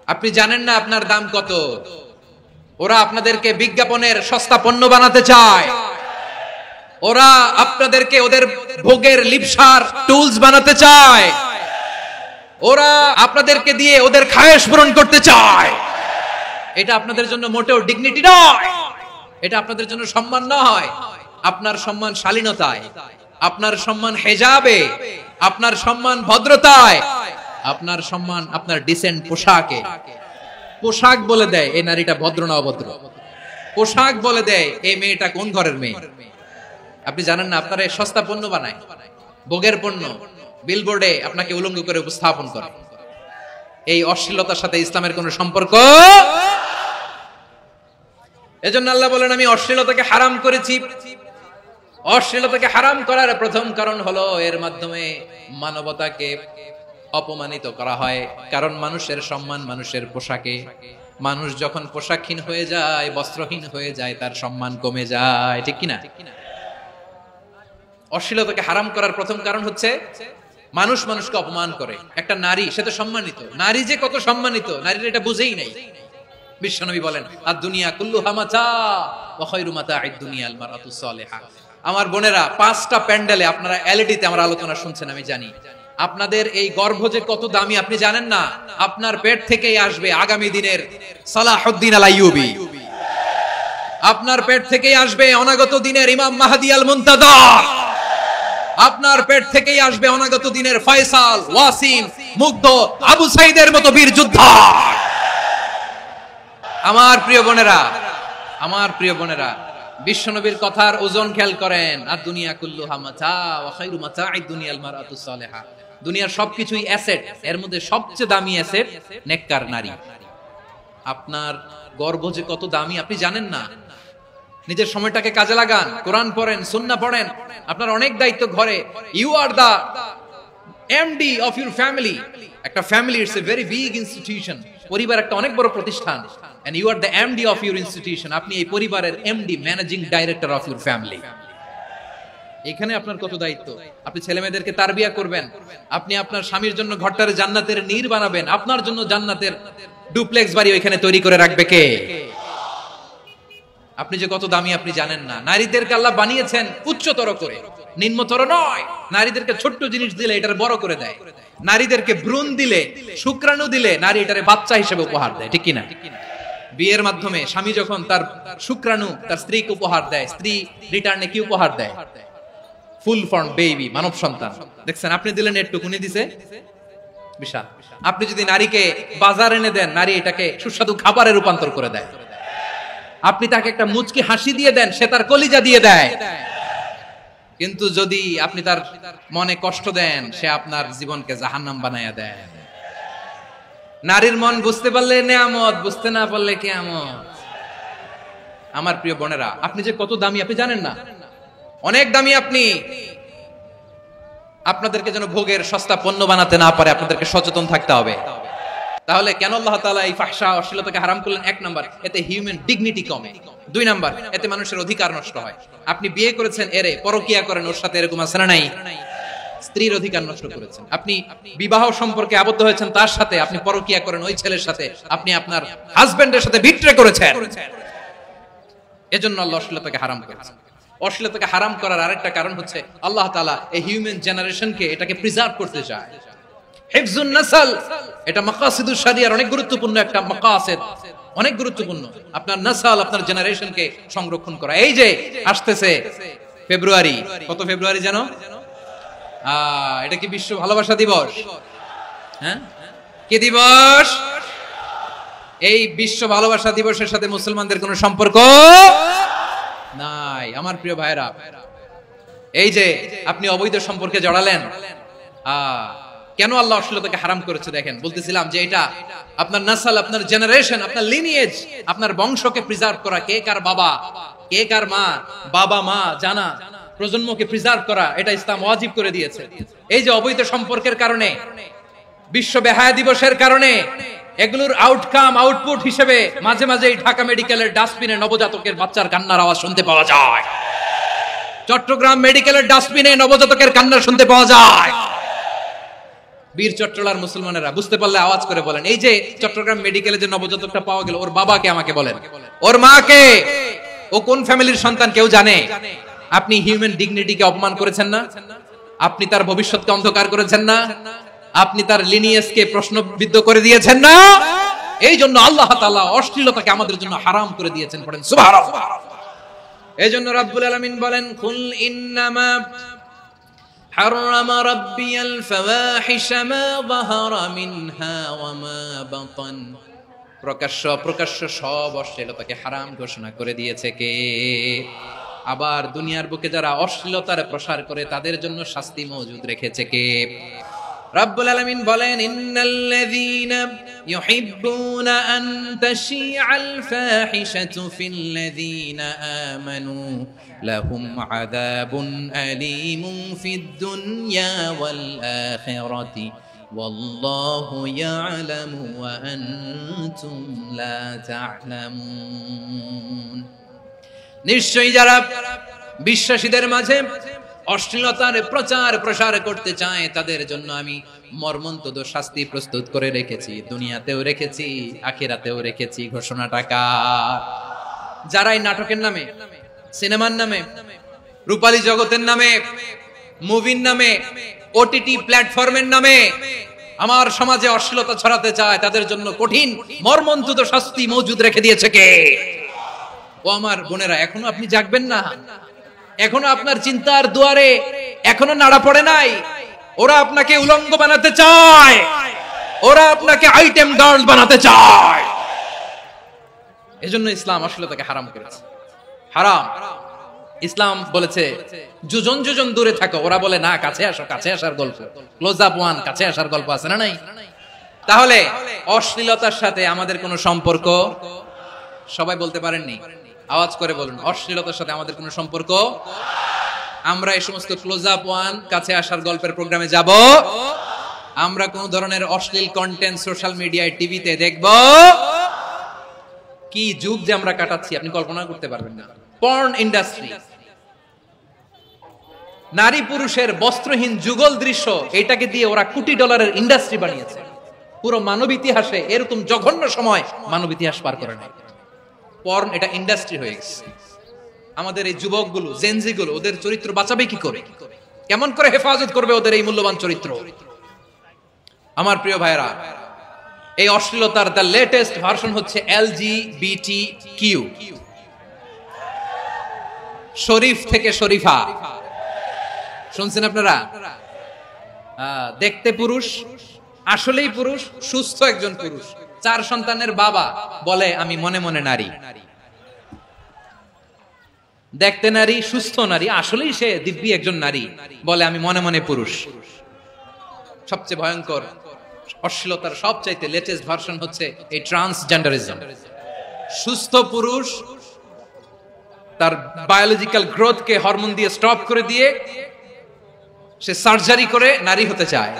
আপনি জানেন না আপনার দাম কত? ওরা আপনাদেরকে বিজ্ঞাপনের সস্তা পণ্য বানাতে চায়। ওরা আপনাদেরকে ওদের ভোগের লিপসার টুলস বানাতে চায়। ওরা আপনাদেরকে দিয়ে ওদের খায়েশ পূরণ করতে চায়। এটা আপনাদের জন্য মোটেও ডিগনিটি নয়, এটা আপনাদের জন্য সম্মান নয়। আপনার সম্মান শালীনতায়, আপনার সম্মান হেজাবে, আপনার সম্মান ভদ্রতায়, আপনার সম্মান আপনার ডিসেন্ট পোশাকে। পোশাক বলে দেয় এই নারীটা ভদ্র না অভদ্র। পোশাক বলে দেয় এই মেয়েটা কোন ঘরের মেয়ে। আপনি জানেন না, আপনারা সস্তা পণ্য বানায়, ভোগের পণ্য, বিলবোর্ডে আপনাকে উলঙ্গ করে উপস্থাপন করে। এই অশ্লীলতার সাথে ইসলামের কোন সম্পর্ক। এজন্য আল্লাহ বলেন, আমি অশ্লীলতাকে হারাম করেছি। অশ্লীলতাকে হারাম করার প্রথম কারণ হলো এর মাধ্যমে মানবতাকে অপমানিত করা হয়। কারণ মানুষের সম্মান মানুষের পোশাকে। মানুষ যখন পোশাকহীন হয়ে যায়, বস্ত্রহীন হয়ে যায়, তার সম্মান কমে যায়, ঠিক কিনা? অশ্লীলতাকে হারাম করার প্রথম কারণ হচ্ছে মানুষ মানুষকে অপমান করে। একটা নারী, সে তো সম্মানিত, নারী যে কত সম্মানিত নারীর এটা বুঝেই নাই। বিশ্বনবী বলেন, আদ দুনিয়া কুল্লুহা মাতা ওয়া খায়রু মাতা'আদ দুনিয়া আল মারআতুস সালিহা। আমার বোনেরা, 5টা প্যান্ডেলে আপনারা এলইডিতে আমার আলোচনা শুনছেন, আমি জানি। আপনাদের এই গর্ভ যে কত দামি আপনি জানেন না। আপনার পেট থেকেই আসবে আগামী দিনের সালাহুদ্দিন আল আইয়ুবী। আপনার পেট থেকেই আসবে অনাগত দিনের ইমাম মাহদি আল মুনতাজার। আপনার পেট থেকেই আসবে অনাগত দিনের ফয়সাল, ওয়াসিম, মুগ্ধ, আবু সাইদের মতো বীর যোদ্ধা। আমার প্রিয় বোনেরা, আমার প্রিয় বোনেরা, বিশ্বনবীর কথার ওজন খেয়াল করেন। আর দুনিয়া কুল্লুহা মাতা ওয়া খায়রু মাতা'আদ দুনিয়াল মারআতুস সালিহা। দুনিয়ার সবকিছুই অ্যাসেট, এর মধ্যে সবচেয়ে দামি অ্যাসেট নেককার নারী। আপনার গর্ভ যে কত দামি আপনি জানেন না। নিজের সময়টাকে কাজে লাগান, কোরআন পড়েন, সুন্নাহ পড়েন। আপনার অনেক দায়িত্ব ঘরে। You are the MD of your family. একটা family it's a very big institution. পরিবার একটা অনেক বড় প্রতিষ্ঠান। and you are the MD of your institution. আপনি এই পরিবারের MD, managing director of your family. এখানে আপনার কত দায়িত্ব। আপনি ছেলেমেয়েদেরকে তারবিয়া করবেন। আপনি আপনার স্বামীর জন্য ঘরটারে জান্নাতের নীর বানাবেন। আপনার জন্য জান্নাতের ডুপ্লেক্স বাড়ি ওইখানে তৈরি করে রাখবে কে? আপনি যে কত দামি আপনি জানেন না। নারীদেরকে আল্লাহ বানিয়েছেন উচ্চতর করে, নিম্নতর নয়। নারীদেরকে ছোট্ট জিনিস দিলে এটারে বড় করে দেয়। নারীদেরকে ভ্রূণ দিলে, শুক্রাণু দিলে নারী এটারে বাচ্চা হিসেবে উপহার দেয়, ঠিক কিনা? বিয়ের মাধ্যমে স্বামী যখন তার শুক্রাণু তার স্ত্রীকে উপহার দেয়, স্ত্রী রিটার্নে কি উপহার দেয়? ফুল ফর্ম বেবি, মানব সন্তান। দেখছেন, আপনি দিলেন একটুকুনি, দিছে বিশাল। আপনি যদি নারীকে বাজার এনে দেন, নারী এটাকে সুস্বাদু খাবারে রূপান্তর করে দেয়। আপনি তাকে একটা মুচকি হাসি দিয়ে দেন, সে তার কলিজা দিয়ে দেয়। কিন্তু যদি আপনি তার মনে কষ্ট দেন, সে আপনার জীবনকে জাহান্নাম বানায়া দেয়। নারীর মন বুঝতে পারলে নেয়ামত, বুঝতে না পারলে কিয়ামত। আমার প্রিয় বোনেরা, আপনি যে কত দামি আপনি জানেন না। অনেক দামি আপনি। আপনাদেরকে যেন ভোগের সস্তা পণ্য বানাতে না পারে, আপনাদেরকে সচেতন থাকতে হবে। তাহলে কেন আল্লাহ তাআলা এই ফাহশা, অশ্লীলতাকে হারাম করলেন? 1 নাম্বার, এতে হিউম্যান ডিগনিটি কমে। 2 নাম্বার, এতে মানুষের অধিকার নষ্ট হয়। আপনি বিয়ে করেছেন এরে, পরকিয়া করেন ওর সাথে, এরকম আছে না নাই? স্ত্রীর অধিকার নষ্ট করেছেন। আপনি বিবাহ সম্পর্কে আবদ্ধ হয়েছেন তার সাথে, আপনি পরকিয়া করেন ওই ছেলের সাথে, আপনি আপনার হাজবেন্ডের সাথে বিট্রে করেছেন। এজন্য আল্লাহ অশ্লীলতাকে হারাম করেছেন। অশ্লীলতাকে হারাম করার আরেকটা কারণ হচ্ছে আল্লাহ তাআলা এই হিউম্যান জেনারেশনকে, এটাকে প্রিজার্ভ করতে চায়। হিফজুন নাসল, এটা মাকাসিদুশ শরিয়ার অনেক গুরুত্বপূর্ণ একটা মাকাসিদ, অনেক গুরুত্বপূর্ণ। আপনার নাসল, আপনার জেনারেশনকে সংরক্ষণ করা। এই যে আসতেছে ফেব্রুয়ারি, কত ফেব্রুয়ারি জানো? এটা কি বিশ্ব ভালোবাসা দিবস? হ্যাঁ, কি দিবস? এই বিশ্ব ভালোবাসা দিবসের সাথে মুসলমানদের কোনো সম্পর্ক নাই। আমার প্রিয় ভাইরা, এই যে আপনি অবৈধ সম্পর্কে জড়ালেন, কেন আল্লাহ অশ্লীলতাকে হারাম করেছে দেখেন। বলতেছিলাম যে এটা আপনার নাসল, আপনার জেনারেশন, আপনার লিনিয়েজ, আপনার বংশকে প্রিজার্ভ করা। কে কার বাবা, কে কার মা, বাবা মা জানা, প্রজন্মকে প্রিজার্ভ করা, এটা ইসলাম ওয়াজিব করে দিয়েছে। এই যে অবৈধ সম্পর্কের কারণে, বিশ্ব বেহায়া দিবসের কারণে, এগুলোর আউটকাম, আউটপুট হিসেবে মাঝে মাঝে এই ঢাকা মেডিকেলের ডাস্টবিনে নবজাতকের বাচ্চার কান্নার আওয়াজ শুনতে পাওয়া যায়। চট্টগ্রাম মেডিকেলের ডাস্টবিনে নবজাতকের কান্না শুনতে পাওয়া যায়। বীর চট্টলার মুসলমানেরা বুঝতে পারলে আওয়াজ করে বলেন, এই যে চট্টগ্রাম মেডিকেলে যে নবজাতকটা পাওয়া গেল, ওর বাবাকে আমাকে বলেন, ওর মাকে, ও কোন ফ্যামিলির সন্তান কেউ জানে? আপনি হিউম্যান ডিগনিটিকে অপমান করেছেন না? আপনি তার ভবিষ্যৎকে অন্ধকার করেছেন না? আপনি তার লিনিয়েজকে প্রশ্নবিদ্ধ করে দিয়েছেন না? এই জন্য আল্লাহ তাআলা অশ্লীলতাকে আমাদের জন্য হারাম করে দিয়েছেন। পড়েন সুবহানাল্লাহ। এই জন্য রাব্বুল আলামিন বলেন, কুল ইন্নামা হারামা রাব্বিয়াল ফাওয়াহিশা মা যাহারা মিনহা ওয়া মা বাতান। প্রকাশ্য অপ্রকাশ্য সব অশ্লীলতাকে হারাম ঘোষণা করে দিয়েছে কে? আবার দুনিয়ার বুকে যারা অশ্লীলতার প্রসার করে তাদের জন্য শাস্তি মজুদ রেখেছে কে? রাব্বুল আলামিন বলেন, ইন্নাল্লাযীনা ইউহিব্বুনা আন তাশিআল ফাহিশাতু ফিল্লাযীনা আমানু লাহুম আযাবুন আলীমুন ফিদ দুনিয়া ওয়াল আখিরাতি ওয়াল্লাহু ইয়ালামু ওয়া আনতুম লা তা'লামুন। নিশ্চয়ই যারা বিশ্বাসীদের মাঝে অশ্লীলতার প্রচার প্রসার করতে চায় তাদের জন্য আমি মর্মন্তুদ শাস্তি প্রস্তুত করে রেখেছি, দুনিয়াতেও রেখেছি, আখিরাতেও রেখেছি। ঘোষণাটা কার? যারা এই নাটকের নামে, সিনেমার নামে, রূপালী জগতের নামে, মুভির নামে, ওটিটি প্ল্যাটফর্মের নামে আমার সমাজে অশ্লীলতা ছড়াতে চায়, তাদের জন্য কঠিন মর্মন্তুদ শাস্তি মজুদ রেখে দিয়েছে কে? ও আমার বোনেরা, এখনো আপনি জাগবেন না? এখনো আপনার চিন্তার দুয়ারে এখনো নাড়া পড়ে নাই? ওরা আপনাকে উলঙ্গ বানাতে চায়, ওরা আপনাকে আইটেম গার্ল বানাতে চায়। এজন্য ইসলাম অশ্লীলতাকে হারাম করেছে। হারাম। ইসলাম বলেছে যোজন যোজন দূরে থাকো, ওরা বলে না কাছে আসো, কাছে আসার গল্প, ক্লোজ আপ ওয়ান, কাছে আসার গল্প আছে না নাই? তাহলে অশ্লীলতার সাথে আমাদের কোনো সম্পর্ক? সবাই বলতে পারেননি, আওয়াজ করে বলুন, অশ্লীলতার সাথে আমাদের কোনো সম্পর্ক? আমরা এই সমস্ত ক্লোজ আপ ওয়ান, কাছে আসার গল্পের প্রোগ্রামে যাব? আমরা কোন ধরনের অশ্লীল কন্টেন্ট সোশ্যাল মিডিয়ায়, টিভিতে দেখব? কি যুগ যে আমরা কাটাচ্ছি আপনি কল্পনা করতে পারবেন না। পর্ন ইন্ডাস্ট্রি, নারী পুরুষের বস্ত্রহীন যুগল দৃশ্য, এটাকে দিয়ে ওরা কোটি ডলারের ইন্ডাস্ট্রি বানিয়েছে। পুরো মানব ইতিহাসে এরকম জঘন্য সময় মানব ইতিহাস পার করে নাই। পর্ন এটা ইন্ডাস্ট্রি হয়ে গেছে। আমাদের এই যুবকগুলো, জেনজি গুলো, ওদের চরিত্র বাঁচাবে কি করে? কেমন করে হেফাজত করবে ওদের এই মূল্যবান চরিত্র? আমার প্রিয় ভাইরা, এই অশ্লীলতার দ্য লেটেস্ট ভার্সন হচ্ছে LGBTQ, শরীফ থেকে শরীফা। শুনছেন আপনারা? দেখতে পুরুষ, আসলেই পুরুষ, সুস্থ একজন পুরুষ, 4 সন্তানের বাবা, বলে আমি মনে মনে নারী। দেখতে নারী, সুস্থ নারী, আসলেই সে দিব্যি একজন নারী, বলে আমি মনে মনে পুরুষ। সবচেয়ে ভয়ঙ্কর অশ্লীলতার সবচাইতে লেটেস্ট ভার্সন হচ্ছে এই ট্রান্সজেন্ডারিজম। সুস্থ পুরুষ তার বায়োলজিক্যাল গ্রোথকে হরমোন দিয়ে স্টপ করে দিয়ে সে সার্জারি করে নারী হতে চায়।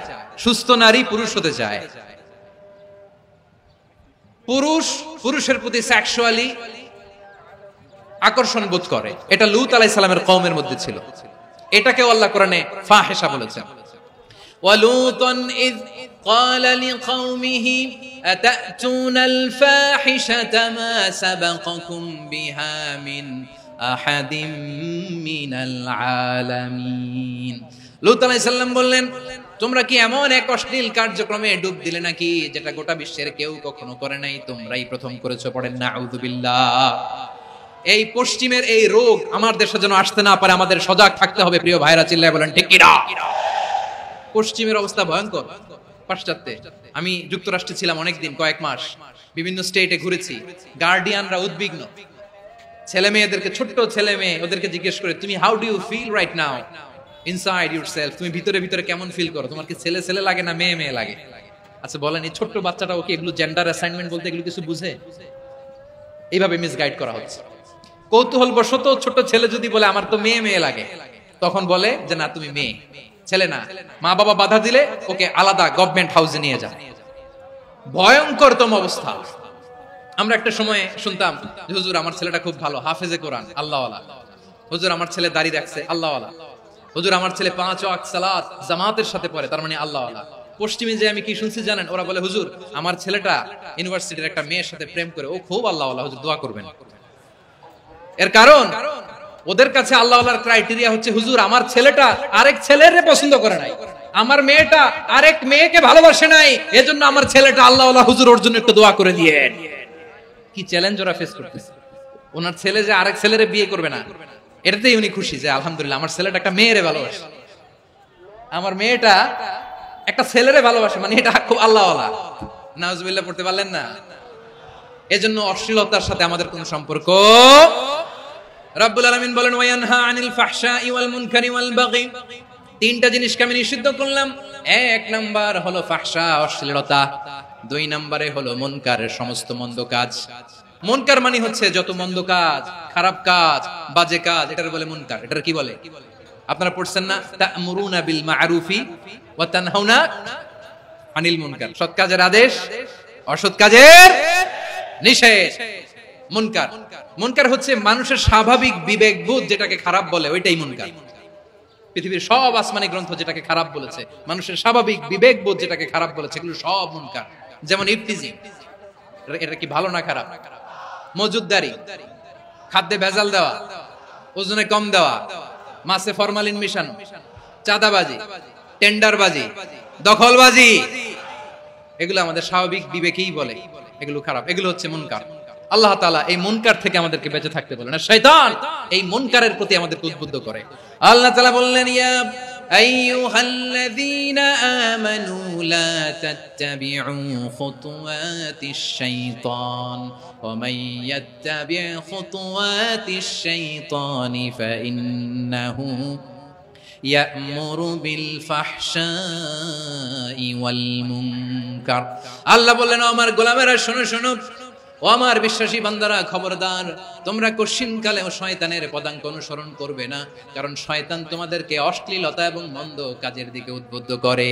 সুস্থ নারী পুরুষ হতে চায়। পুরুষ পুরুষের প্রতি সেক্সুয়ালি আকর্ষণ বোধ করে। এটা লূত আলাইহিস সালামের কওমের মধ্যে ছিল। এটাকেও আল্লাহ কোরআনে ফাহিশা বলেছেন। ওয়ালুতান ইয قال لقومه أتأتون الفاحشة ما سبقكم بها من أحد من العالمين। লূত আলাইহিস সালাম বললেন, তোমরা কি এমন এক অশ্লীল কার্যক্রমে ডুব দিলে নাকি যেটা গোটা বিশ্বের কেউ কখনো করে নাই? তোমরাই প্রথম করেছো। পড়েন নাউযুবিল্লাহ। এই পশ্চিমের এই রোগ আমার দেশে যেন আসতে না পারে, আমাদের সজাগ থাকতে হবে। প্রিয় ভাইরা চিল্লায় বলেন ঠিক কিনা? পশ্চিমের অবস্থা ভয়ঙ্কর। পাশ্চাত্যে, আমি যুক্তরাষ্ট্রে ছিলাম অনেকদিন, কয়েক মাস, বিভিন্ন স্টেটে ঘুরেছি। গার্ডিয়ানরা উদ্বিগ্ন। ছেলে মেয়েদেরকে, ছোট্ট ছেলে মেয়ে, ওদেরকে জিজ্ঞেস করে, তুমি how do you feel right now inside yourself? তুমি ভিতরে ভিতরে কেমন ফিল করো? তোমার কি ছেলে ছেলে লাগে না মেয়ে মেয়ে লাগে? আচ্ছা বলেন, এই ছোট্ট বাচ্চাটা ওকে এগুলো জেন্ডার অ্যাসাইনমেন্ট বলতে এগুলো কিছু বুঝে? এইভাবে মিসগাইড করা হচ্ছে। কৌতূহলবশত ছোট ছেলে যদি বলে আমার তো মেয়ে মেয়ে লাগে, তখন বলে যে না তুমি মেয়ে, ছেলে না। মা বাবা বাধা দিলে ওকে আলাদা গভর্নমেন্ট হাউসে নিয়ে যায়। ভয়ঙ্করতম অবস্থা। আমরা একটা সময় শুনতাম যে হুজুর আমার ছেলেটা খুব ভালো, হাফেজে কোরআন, আল্লাহওয়ালা। হুজুর আমার ছেলে দাড়ি রাখছে, আল্লাহওয়ালা। হুজুর আমার ছেলে 5 ওয়াক্ত সালাত জামাতের সাথে পড়ে, তার মানে আল্লাহওয়ালা। পশ্চিমে যে আমি কি শুনছি জানেন? ওরা বলে হুজুর আমার ছেলেটা ইউনিভার্সিটির একটা মেয়ের সাথে প্রেম করে, ও খুব আল্লাহওয়ালা, হুজুর দোয়া করবেন। এর কারণ ওদের কাছে আল্লাহওয়ালার ক্রাইটেরিয়া হচ্ছে হুজুর আমার ছেলেটা আরেক ছেলেরে পছন্দ করে নাই, আমার মেয়েটা আরেক মেয়েকে ভালোবাসে নাই, এজন্য আমার ছেলেটা আল্লাহওয়ালা, হুজুর ওর জন্য একটু দোয়া করে দিয়েন। কি চ্যালেঞ্জ ওরা ফেস করতেছে। ওনার ছেলে যে আরেক ছেলেরে বিয়ে করবে না, এটাতেই উনি খুশি যে আলহামদুলিল্লাহ আমার ছেলেটা একটা মেয়েরে ভালোবাসে, আমার মেয়েটা একটা ছেলেরে ভালোবাসে, মানে এটা খুব আল্লাহওয়ালা। নাউজুবিল্লাহ পড়তে পারলেন না? এজন্য অশ্লীলতার সাথে আমাদের কোনো সম্পর্ক। রাব্বুল আলামিন বলেন ওয়ায়ানহা আনিল ফাহশাই ওয়াল মুনকারি ওয়াল বাগি। 3টা জিনিসকে আমি নিষিদ্ধ করলাম। 1 নাম্বার হলো ফাহশা, অশ্লীলতা। 2 নম্বরে হলো মুনকারের সমস্ত মন্দ কাজ। মুনকার মানে হচ্ছে যত মন্দ কাজ, খারাপ কাজ, বাজে কাজ, এটার বলে মুনকার। এটার কি বলে? আপনারা পড়ছেন না তা'মুরুনা বিল মা'রুফি ওয়া তানহাউনা আনিল মুনকার। সৎ কাজের আদেশ, অসৎ কাজের নিষেধ। মুনকার, মুনকার হচ্ছে মানুষের স্বাভাবিক বিবেকবোধ যেটাকে খারাপ বলে, ওইটাই মুনকার। পৃথিবীর সব আসমানি গ্রন্থ যেটাকে খারাপ বলেছে, মানুষের স্বাভাবিক বিবেকবোধ যেটাকে খারাপ বলেছে, এগুলো সব মুনকার। যেমন ইফতিজিং, এটা কি ভালো না খারাপ? মজুদদারি, খাদ্যে ভেজাল দেওয়া, ওজনে কম দেওয়া, মাছে ফরমালিন মিশানো, চাঁদাবাজি, টেন্ডারবাজি, দখলবাজি, এগুলো আমাদের স্বাভাবিক বিবেকেই বলে এগুলো খারাপ, এগুলো হচ্ছে মুনকার। আল্লাহ তাআলা এই মুনকার থেকে আমাদেরকে বেঁচে থাকতে বলেন, আর শয়তান এই মুনকারের প্রতি আমাদেরকে উদ্বুদ্ধ করে। আল্লাহ তাআলা বললেন, ইয়া আইয়ুহাল্লাযীনা আমানু লা তাত্তাবিউ খুতুওয়াতিশ শাইতান ওয়া মান ইয়াত্তাবি' খুতুওয়াতিশ শাইতানি ফাইন্নাহু ইয়া'মুরু বিল ফাহশাই ওয়াল মুনকার। আল্লাহ বললেন, আমার গোলামেরা শোনো শোনো, ও আমার বিশ্বাসী বান্দারা খবরদার, তোমরা কশিনকালেও শয়তানের পদাঙ্ক অনুসরণ করবে না, কারণ শয়তান তোমাদেরকে অশ্লীলতা এবং মন্দ কাজের দিকে উদ্বুদ্ধ করে।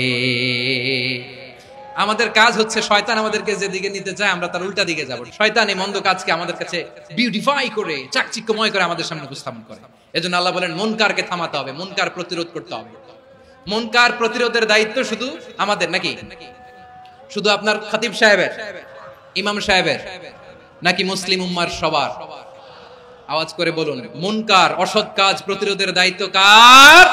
আমাদের কাজ হচ্ছে শয়তান আমাদেরকে যেদিকে নিতে চায় আমরা তার উল্টা দিকে যাব। শয়তান এই মন্দ কাজকে আমাদের কাছে বিউটিফাই করে, চাকচিক্যময় করে আমাদের সামনে উপস্থাপন করে। এজন্য আল্লাহ বলেন, মুনকারকে থামাতে হবে, মুনকার প্রতিরোধ করতে হবে। মুনকার প্রতিরোধের দায়িত্ব শুধু আমাদের নাকি? শুধু আপনার খতিব সাহেবের, ইমাম সাহেবের, নাকি মুসলিম উম্মার সবার? আওয়াজ করে বলুন, মুনকার অসৎ কাজ প্রতিরোধের দায়িত্ব কার?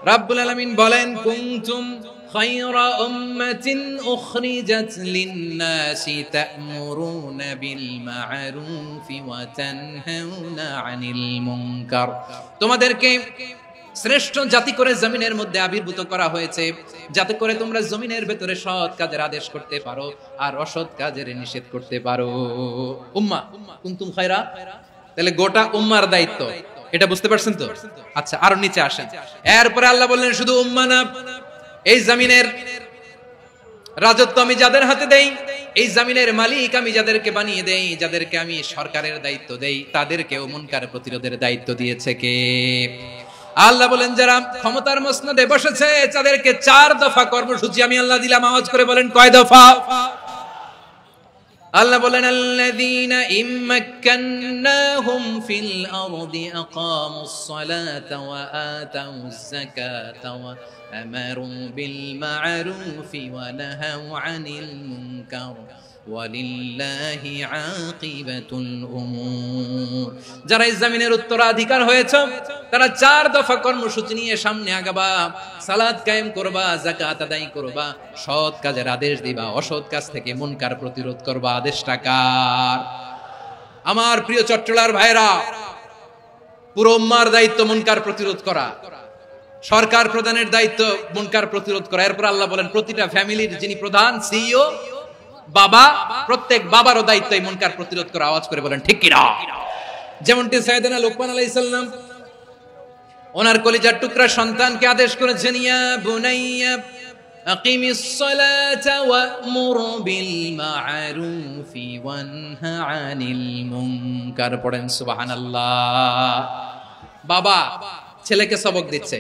রাব্বুল আলামিন বলেন, কুনতুম খায়রা উম্মাতিন উখরিজাত লিন-নাসি তা'মুরুনা বিল মা'রুফি ওয়া তানহাউনা আনিল মুনকার। তোমাদেরকে শ্রেষ্ঠ জাতি করে জমিনের মধ্যে আবির্ভূত করা হয়েছে, যাতে করে তোমরা জমিনের ভেতরে সৎ কাজের আদেশ করতে পারো আর অসৎ কাজের নিষেধ করতে পারো। উম্মাহ কুনতুম খায়রা, তাহলে গোটা উম্মার দায়িত্ব, এটা বুঝতে পারছেন তো? আচ্ছা, আরো নিচে আসেন। এরপরে আল্লাহ বললেন, শুধু উম্মাহ না, এই জমিনের রাজত্ব আমি যাদের হাতে দেই, এই জমিনের মালিক আমি যাদেরকে বানিয়ে দেই, যাদেরকে আমি সরকারের দায়িত্ব দেই, তাদেরকেও মুনকার প্রতিরোধের দায়িত্ব দিয়েছে কে? আল্লাহ বলেন, যারা ক্ষমতার মসনদে বসেছে তাদেরকে 4 দফা কর্মসূচি আমি আল্লাহ দিলাম। আওয়াজ করে বলেন, কয় দফা? আল্লাহ বলেন, আল্লাযীনা ইম্মাক্কান্নাহুম ফিল আরদি আকামুস সালাতা ওয়া আতাউজ যাকাতা ওয়া আমারু বিল মা'রুফি ওয়া নাহাউ আনিল মুনকার ওয়ালিল্লাহি আকিবাতুল উমুর। যারা এই জমিনের উত্তরাধিকার হয়েছে তারা 4 দফা কর্মসূচি নিয়ে সামনে আগাবা। সালাত কায়েম করবা, যাকাত আদায় করবা, সৎ কাজের আদেশ দিবা, অসৎ কাজ থেকে মুনকার প্রতিরোধ করবা। আদেশটা কার? আমার প্রিয় চট্টলার ভাইরা, পুরো উম্মার দায়িত্ব মুনকার প্রতিরোধ করা, সরকার প্রধানের দায়িত্ব মুনকার প্রতিরোধ করা। এরপর আল্লাহ বলেন, প্রতিটা ফ্যামিলির যিনি প্রধান, সিইও, বাবা, প্রত্যেক বাবারও দায়িত্ব এই মুনকার প্রতিরোধ করা। আওয়াজ করে বলেন, ঠিক কি না? যেমনটি সাইয়েদনা লোকমান আলাইহিস সালাম ওনার কলিজার টুকরা সন্তানকে আদেশ করেছেন, ইয়া বুনাইয়া আকিমিস সালাতা ওয়া'মুর বিল মা'রুফি ওয়ানহা আনিল মুনকার। পড়েন সুবহানাল্লাহ। বাবা ছেলেকে সবক দিচ্ছে,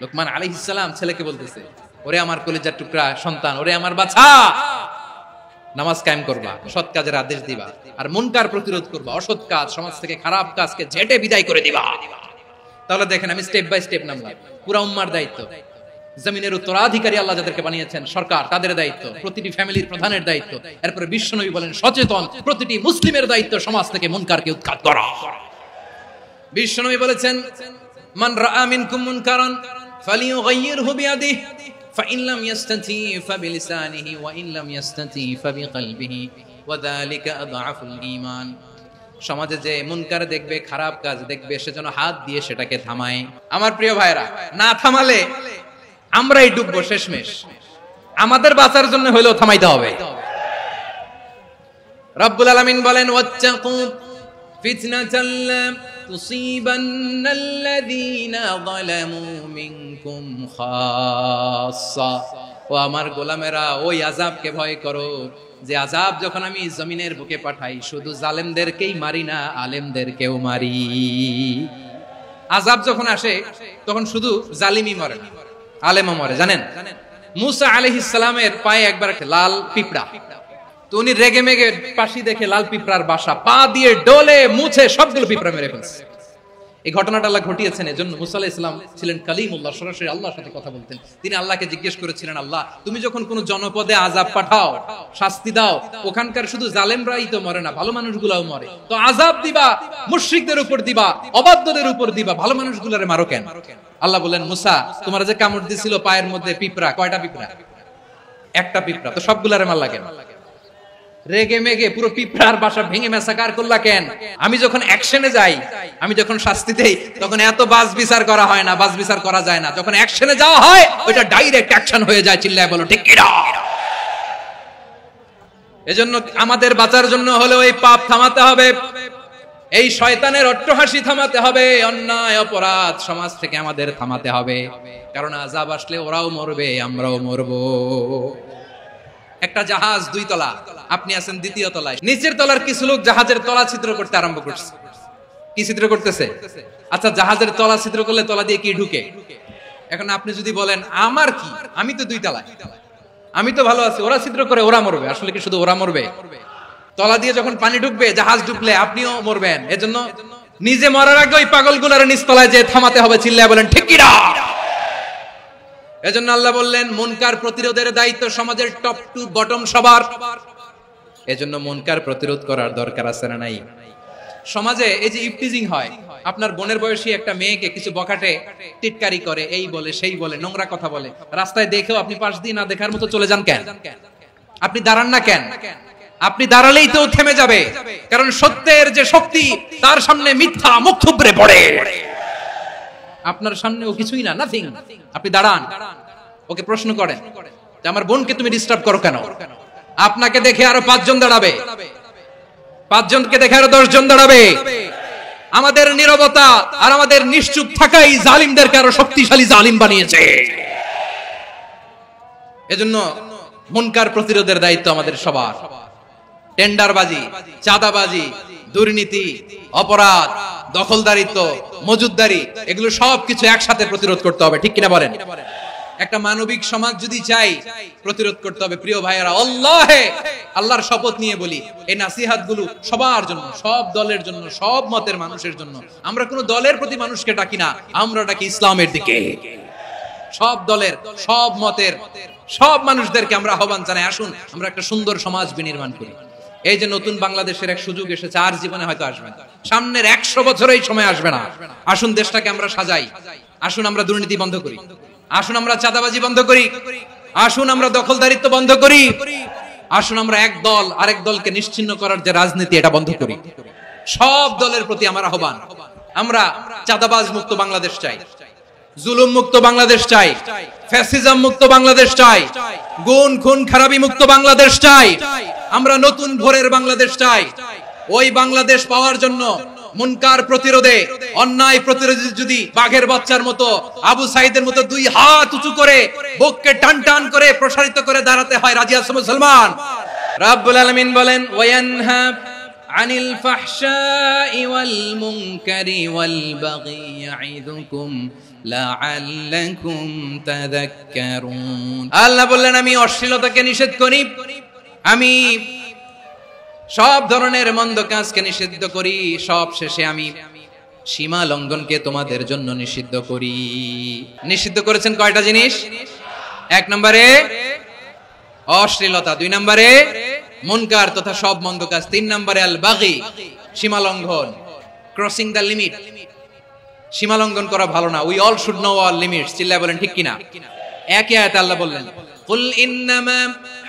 লোকমান আলাইহিস সালাম ছেলেকে বলতেছে, ওরে আমার কলিজার টুকরা সন্তান, ওরে আমার বাছা, নামাজ কায়েম করবা, সৎ কাজের আদেশ দিবা, আর মুনকার প্রতিরোধ করবা, অসৎ কাজ, সমাজ থেকে খারাপ কাজকে ঝেঁটে বিদায় করে দিবা। তাহলে দেখেন, আমি স্টেপ বাই স্টেপ নামলাম। পুরা উম্মার দায়িত্ব, জমিনের উত্তরাধিকারী আল্লাহ যাদেরকে বানিয়েছেন সরকার, তাদের দায়িত্ব, প্রতিটি ফ্যামিলির প্রধানের দায়িত্ব। এরপরে বিশ্বনবী বলেন, সচেতন প্রতিটি মুসলিমের দায়িত্ব সমাজ থেকে মুনকারকে উৎখাত করা। বিশ্বনবী বলেছেন, মান রাআ মিনকুম মুনকারান ফালিয়ুগাইয়িরহু বিয়াদিহি فإن لم يستطيع فبلسانه وإن لم يستطيع فبقلبه وذلك أضعف الإيمان। সমাজে যে মুনকার দেখবে, খারাপ কাজ দেখবে, সেজন্য হাত দিয়ে সেটাকে থামায়। আমার প্রিয় ভাইরা, না থামালে আমরাই ডুববো শেষমেশ। আমাদের বাঁচার জন্য হলেও থামাইতে হবে। রব্বুল আলামিন বলেন, ওয়াত্তাকু ফিতনাতাল লা তুসিবান্নাল্লাযীনা যালামু মিনকুম খাসসা। ও আমার গোলামেরা, ওই আযাবকে ভয় করো যে আযাব যখন আমি জমিনের বুকে পাঠাই, শুধু জালেমদেরকেই মারি না, আলেমদেরকেও মারি। আযাব যখন আসে তখন শুধু জালিমই মরে না, আলেমও মরে। জানেন, মুসা আলাইহিস সালামের পায়ে একবার একটা লাল পিঁপড়া, তো উনি রেগে মেগে পাশি দেখে লাল পিঁপড়ার বাসা, পা দিয়ে ডলে মুছে সবগুলো পিঁপড়া মেরে ফেলছে। এই ঘটনাটা আল্লাহ ঘটিয়েছেন, এজন্য মুসা আলাইহিস সালাম ছিলেন কালিমুল্লাহ, সরাসরি আল্লাহর সাথে কথা বলতেন। তিনি আল্লাহকে জিজ্ঞেস করেছিলেন, আল্লাহ তুমি যখন কোন জনপদে আযাব পাঠাও, শাস্তি দাও, ওখানকার শুধু জালেমরাই তো মরে না, ভালো মানুষগুলাও মরে, তো আযাব দিবা মুশরিকদের উপর দিবা, অবাধ্যদের উপর দিবা, ভালো মানুষগুলারে মারো কেন? আল্লাহ বলেন, মুসা তোমার যে কামড় দিছিল পায়ের মধ্যে পিঁপড়া, কয়টা পিঁপড়া? একটা পিঁপড়া, তো সবগুলারে মারলা কেন? রেগে মেগে পুরো পিঁপড়ার বাসা ভেঙে মেসাকার করলা কেন? আমি যখন অ্যাকশনে যাই, আমি যখন শাস্তি দেই, তখন এত বাস বিচার করা হয় না, বাস বিচার করা যায় না। যখন অ্যাকশনে যাওয়া হয়, ওইটা ডাইরেক্ট অ্যাকশন হয়ে যায়। চিল্লায় বলো ঠিক কি না? এজন্য আমাদের বাঁচার জন্য হলো এই পাপ থামাতে হবে, এই শয়তানের অট্টহাসি থামাতে হবে, অন্যায় অপরাধ সমাজ থেকে আমাদের থামাতে হবে। কারণ আযাব আসলে ওরাও মরবে, আমরাও মরবো। একটা জাহাজ 2 তলা, আপনি আছেন 2য় তলায়, নিচের তলার কিছু লোক জাহাজের তলা ছিদ্র করতে আরম্ভ করছে। কি ছিদ্র করতেছে? আচ্ছা, জাহাজের তলা ছিদ্র করলে তলা দিয়ে কি ঢুকে? এখন আপনি যদি বলেন আমার কি, আমি তো 2 তলায়, আমি তো ভালো আছি, ওরা ছিদ্র করে ওরা মরবে। আসলে কি শুধু ওরা মরবে? তলা দিয়ে যখন পানি ঢুকবে, জাহাজ ঢুকলে আপনিও মরবেন। এজন্য নিজে মরার আগে ওই পাগলগুলোর নিচ তলায় যে থামাতে হবে। চিল্লায় বলেন ঠিক কি না? এজন্য আল্লাহ বললেন, মুনকার প্রতিরোধের দায়িত্ব সমাজের টপ টু বটম সবার। এজন্য মুনকার প্রতিরোধ করার দরকার আছে না নাই? সমাজে এই যে ইফটিজিং হয়, আপনার বোনের বয়সী একটা মেয়েকে কিছু বখাটে টিটকারি করে, এই বলে সেই বলে, নোংরা কথা বলে, রাস্তায় দেখেও আপনি পাশ দিয়ে না দেখার মতো চলে যান কেন? আপনি দাঁড়ান না কেন? আপনি দাঁড়ালেই তো থেমে যাবে, কারণ সত্যের যে শক্তি, তার সামনে মিথ্যা মুখ থুবড়ে পড়ে। আপনার সামনে ও কিছুই না, নাথিং। আপনি দাঁড়ান, ওকে প্রশ্ন করেন যে আমার বোনকে তুমি ডিস্টার্ব করো কেন? আপনাকে দেখে আরো 5 জন দাঁড়াবে, 5 জনকে দেখে আরো 10 জন দাঁড়াবে। আমাদের নীরবতা আর আমাদের নিশ্চুপ থাকাই জালিমদেরকে আরো শক্তিশালী জালিম বানিয়েছে। এজন্য মুনকার প্রতিরোধের দায়িত্ব আমাদের সবার। টেন্ডারবাজি, চাঁদাবাজি, দুর্নীতি, অপরাধ, দখলদারিত্ব, মজুদদারি, এগুলো সবকিছু একসাথে প্রতিরোধ করতে হবে। ঠিক কিনা বলেন? একটা মানবিক সমাজ যদি চাই, প্রতিরোধ করতে হবে। প্রিয় ভাইয়েরা, আল্লাহর শপথ নিয়ে বলি, এই নাসিহাত গুলো সবার জন্য, সব দলের জন্য, সব মতের মানুষের জন্য। আমরা কোন দলের প্রতি মানুষকে ডাকি না, আমরা ডাকি ইসলামের দিকে। সব দলের, সব মতের, সব মানুষদেরকে আমরা আহ্বান জানাই, আসুন আমরা একটা সুন্দর সমাজ বিনির্মাণ করি। এই যে নতুন বাংলাদেশের এক সুযোগ এসেছে, আর জীবনে হয়তো আসবে না, সামনের 100 বছর এই সময় আসবে না। আসুন দেশটাকে আমরা সাজাই, আসুন আমরা দুর্নীতি বন্ধ করি, আসুন আমরা চাঁদাবাজি বন্ধ করি, আসুন আমরা দখলদারিত্ব বন্ধ করি, আসুন আমরা এক দল আরেক দলকে নিশ্চিহ্ন করার যে রাজনীতি, এটা বন্ধ করি। সব দলের প্রতি আমার আহ্বান, আমরা চাঁদাবাজ মুক্ত বাংলাদেশ চাই, জুলুম মুক্ত বাংলাদেশ চাই, ফ্যাসিজম মুক্ত বাংলাদেশ চাই, গুণ খুন খারাপি মুক্ত বাংলাদেশ চাই, আমরা নতুন ভোরের বাংলাদেশ চাই। ওই বাংলাদেশ পাওয়ার জন্য মুনকার প্রতিরোধে, অন্যায় প্রতিরোধে যদি বাঘের বাচ্চার মতো, আবু সাইদের মতো 2 হাত উঁচু করে, বুককে টান টান করে প্রসারিত করে দাঁড়াতে হয়, রাজি আছো মুসলমান? রাব্বুল আলামিন বলেন, ওয়ায়ানহা আনিল ফাহশাই ওয়াল মুনকারি ওয়াল বাগি ইয়াইদুকুম লাআল্লাকুম তাযাক্কারুন। আল্লাহ বললেন, আমি অশ্লীলতাকে নিষেধ করি, আমি সব ধরনের মন্দ কাজকে নিষিদ্ধ করি, সব শেষে আমি সীমা লঙ্ঘনকে তোমাদের জন্য নিষিদ্ধ করি। নিষিদ্ধ করেছেন কয়টা জিনিস? 1 নম্বরে অশ্লীলতা, 2 নম্বরে মুনকার তথা সব মন্দ কাজ, 3 নম্বরে আল বাগি, সীমা লঙ্ঘন, ক্রসিং দ্য লিমিট। সীমা লঙ্ঘন করা ভালো না। We all should know our limits. চিল্লায় বলেন ঠিক কিনা? একই আয়াতে আল্লাহ বললেন, কুল ইন্নামা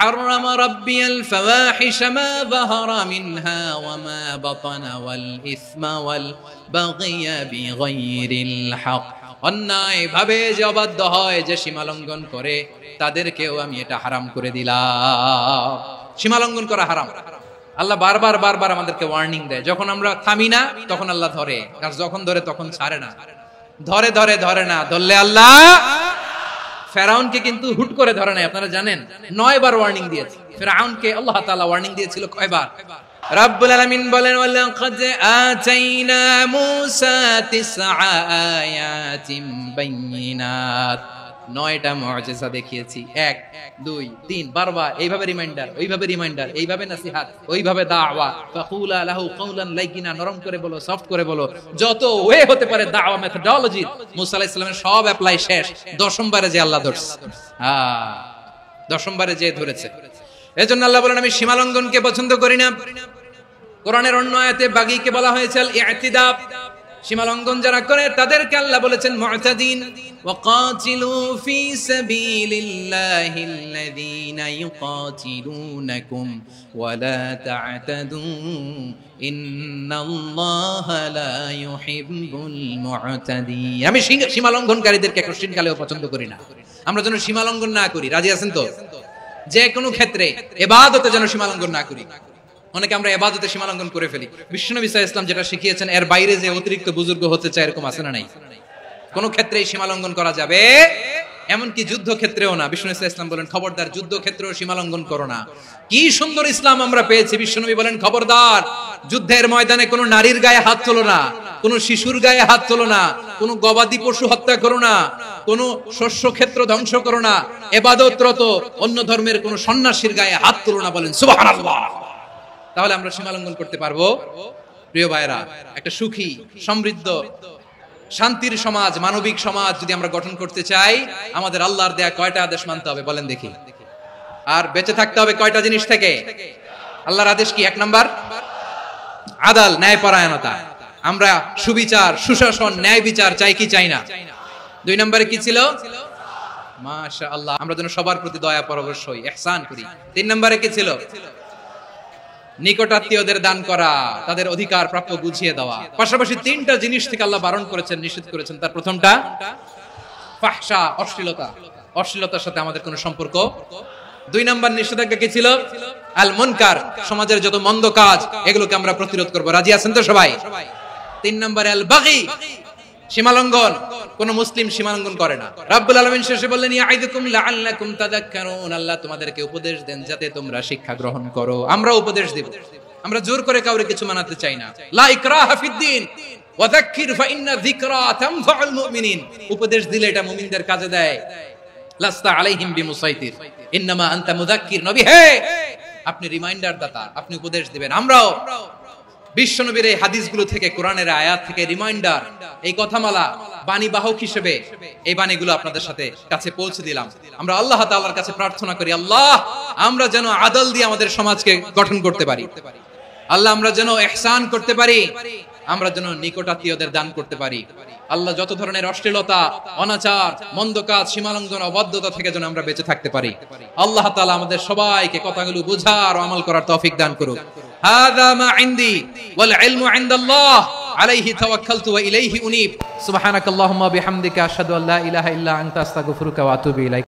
হারামা রাব্বিয়াল ফাওয়াহিশা মা যাহারা মিনহা ওয়া মা বাতানা ওয়াল ইসমা ওয়াল বাগিয়া বিগাইরিল হক। অন্যায় ভাবে যে অবাধ্য হয়, যে সীমা লঙ্ঘন করে, তাদেরকেও আমি এটা হারাম করে দিলাম। সীমা লঙ্ঘন করা হারাম। আল্লাহ বারবার বারবার আমাদেরকে ওয়ার্নিং দেয়। যখন আমরা থামি না, তখন আল্লাহ ধরে, আর যখন ধরে তখন ছাড়ে না। ধরে ধরে ধরে না, ধরলে আল্লাহ। ফেরাউনকে কিন্তু হুট করে ধরে নাই, আপনারা জানেন, 9 বার ওয়ার্নিং দিয়েছে। ফেরাউনকে আল্লাহ তাআলা ওয়ার্নিং দিয়েছিল কয়বার? রাব্বুল আলামিন বলেন, ওয়ালাকাদ আতাইনা মূসা 9 আয়াতিন বাইয়িনাত। 9টা মুআজিজা দেখিয়েছি, 1 2 3 বারবার এইভাবে রিমাইন্ডার, ওইভাবে রিমাইন্ডার, এইভাবে নসিহত, ওইভাবে দাওয়া, ফাকুলা লাহু কাওলান লাইকিনা, নরম করে বলো, সফট করে বলো, যত ওয়ে হতে পারে দাওয়া মেথোডোলজি মুসা আলাইহিস সালামের সব অ্যাপ্লাই শেষ। 10ম বারে যে আল্লাহ ধরছে, 10ম বারে যে ধরেছে। এজন্য আল্লাহ বলেন আমি সীমা লঙ্ঘনকে পছন্দ করি না। কোরআনের অন্য আয়াতে বাগীকে বলা হয়েছে ইতিদা, সীমা লঙ্ঘন যারা করে তাদেরকে আল্লাহ বলেছেন মুতাদিন। ওয়াকাতিলু ফি সাবিলিল্লাহিল্লাযীনা ইউকাতিলুনাকুম ওয়ালা তা'তাদু ইন্নাল্লাহা লা ইউহিব্বুল মুতাদিন। আমি সীমা লঙ্ঘনকারীদেরকে কোশ্চিনকালেও পছন্দ করি না। আমরা যেন সীমা লঙ্ঘন না করি, রাজি আছেন তো? যে কোনো ক্ষেত্রে ইবাদতে যেন সীমা লঙ্ঘন না করি। অনেকে আমরা ইবাদতে সীমা লঙ্ঘন করে ফেলি। বিশ্বনবী সাল্লাল্লাহু আলাইহি ওয়াসাল্লাম যেটা শিখিয়েছেন এর বাইরে যে অতিরিক্ত বুজুর্গ হতে চায় এরকম আছে না নাই? কোন ক্ষেত্রেই সীমা লঙ্ঘন করা যাবে, এমনকি যুদ্ধ ক্ষেত্রেও না। বিশ্বনবী সাল্লাল্লাহু আলাইহি ওয়াসাল্লাম বলেন খবরদার যুদ্ধ ক্ষেত্রেও সীমা লঙ্ঘন করো না। কি সুন্দর ইসলাম আমরা পেয়েছি। বিশ্বনবী বলেন খবরদার যুদ্ধের ময়দানে কোনো নারীর গায়ে হাত তোলো না, কোনো শিশুর গায়ে হাত তোলো না, কোনো গবাদি পশু হত্যা করো না, কোনো শস্য ক্ষেত্র ধ্বংস করো না, ইবাদতরত অন্য ধর্মের কোনো সন্ন্যাসীর গায়ে হাত তোলো না। বলেন সুবহানাল্লাহ। তাহলে আমরা সীমা লঙ্ঘন করতে পারবো? প্রিয় ভাইরা, একটা সুখী, সমৃদ্ধ, শান্তির সমাজ, মানবিক সমাজ যদি আমরা গঠন করতে চাই, আমাদের আল্লাহর দেয়া কয়টা আদেশ মানতে হবে বলেন দেখি? আর বেঁচে থাকতে হবে কয়টা জিনিস থেকে? আল্লাহর আদেশ কি? 1 নাম্বার আদাল, ন্যায়পরায়ণতা। আমরা সুবিচার, সুশাসন, ন্যায় বিচার চাই কি চাই না? 2 নম্বরে কি ছিল? মাশাআল্লাহ, আমরা যেন সবার প্রতি দয়া পরবশ হই, ইহসান করি। 3 নম্বরে কি ছিল? নিকটাত্মীয়দের দান করা, তাদের অধিকার প্রাপ্য বুঝিয়ে দেওয়া। পাশাপাশি 3টা জিনিস থেকে আল্লাহ বারণ করেছেন, নিষেধ করেছেন। তার প্রথমটা ফাহশা, অশ্লীলতা, অশ্লীলতার সাথে আমাদের কোনো সম্পর্ক। 2 নাম্বার নিষেধাজ্ঞা কি ছিল? আল মুনকার, সমাজের যত মন্দ কাজ এগুলোকে আমরা প্রতিরোধ করব। রাজি আছেন তো সবাই? 3 নাম্বার আল বাগী, সীমালঙ্ঘন। কোন মুসলিম সীমালঙ্ঘন করে না। রাব্বুল আলামিন শেষে বললেন ইয়াইদুকুম লাআল্লাকুম তাযাক্কারুন, আল্লাহ তোমাদেরকে উপদেশ দেন যাতে তোমরা শিক্ষা গ্রহণ করো। আমরা উপদেশ দেব, আমরা জোর করে কাউকে কিছু মানাতে চাই না। লা ইকরাহা ফিদ্দিন ওয়া যাক্কির ফা ইন্না যিকরা তানফাউল মুমিনিন, উপদেশ দিলে এটা মুমিনদের কাজে দেয়। লাস্তা আলাইহিম বিমুসাইতির ইন্নামা আনতা মুযাক্কির, নবী হে আপনি রিমাইন্ডার দাতা, আপনি উপদেশ দিবেন। আমরাও বিশ্বনবীর এই হাদিসগুলো থেকে, কোরআনের আয়াত থেকে রিমাইন্ডার, এই কথামালা, বাণী বাহক হিসেবে এই বাণীগুলো আপনাদের সাথে কাছে পৌঁছে দিলাম। আমরা আল্লাহ তাআলার কাছে প্রার্থনা করি, আল্লাহ আমরা যেন আদল দিয়ে আমাদের সমাজকে গঠন করতে পারি। আল্লাহ আমরা যেন ইহসান করতে পারি, আমরা যেন নিকটাত্মীয়দের দান করতে পারি। আল্লাহ যত ধরনের অশ্লীলতা, অনাচার, মন্দ কাজ, সীমালঙ্ঘন, অবাধ্যতা থেকে যেন আমরা বেঁচে থাকতে পারি। আল্লাহ তাআলা আমাদের সবাইকে কথাগুলো বুঝার ও আমল করার তৌফিক দান করুক। হাযা মা ইনদি ওয়াল ইলমু ইনদাল্লাহ আলাইহি তাওয়াক্কালতু ওয়া ইলাইহি উনীব। সুবহানাকাল্লাহুম্মা বিহামদিকা আশহাদু আল্লা ইলাহা ইল্লা আনতা আস্তাগফিরুকা ওয়া আতুবু ইলাইক।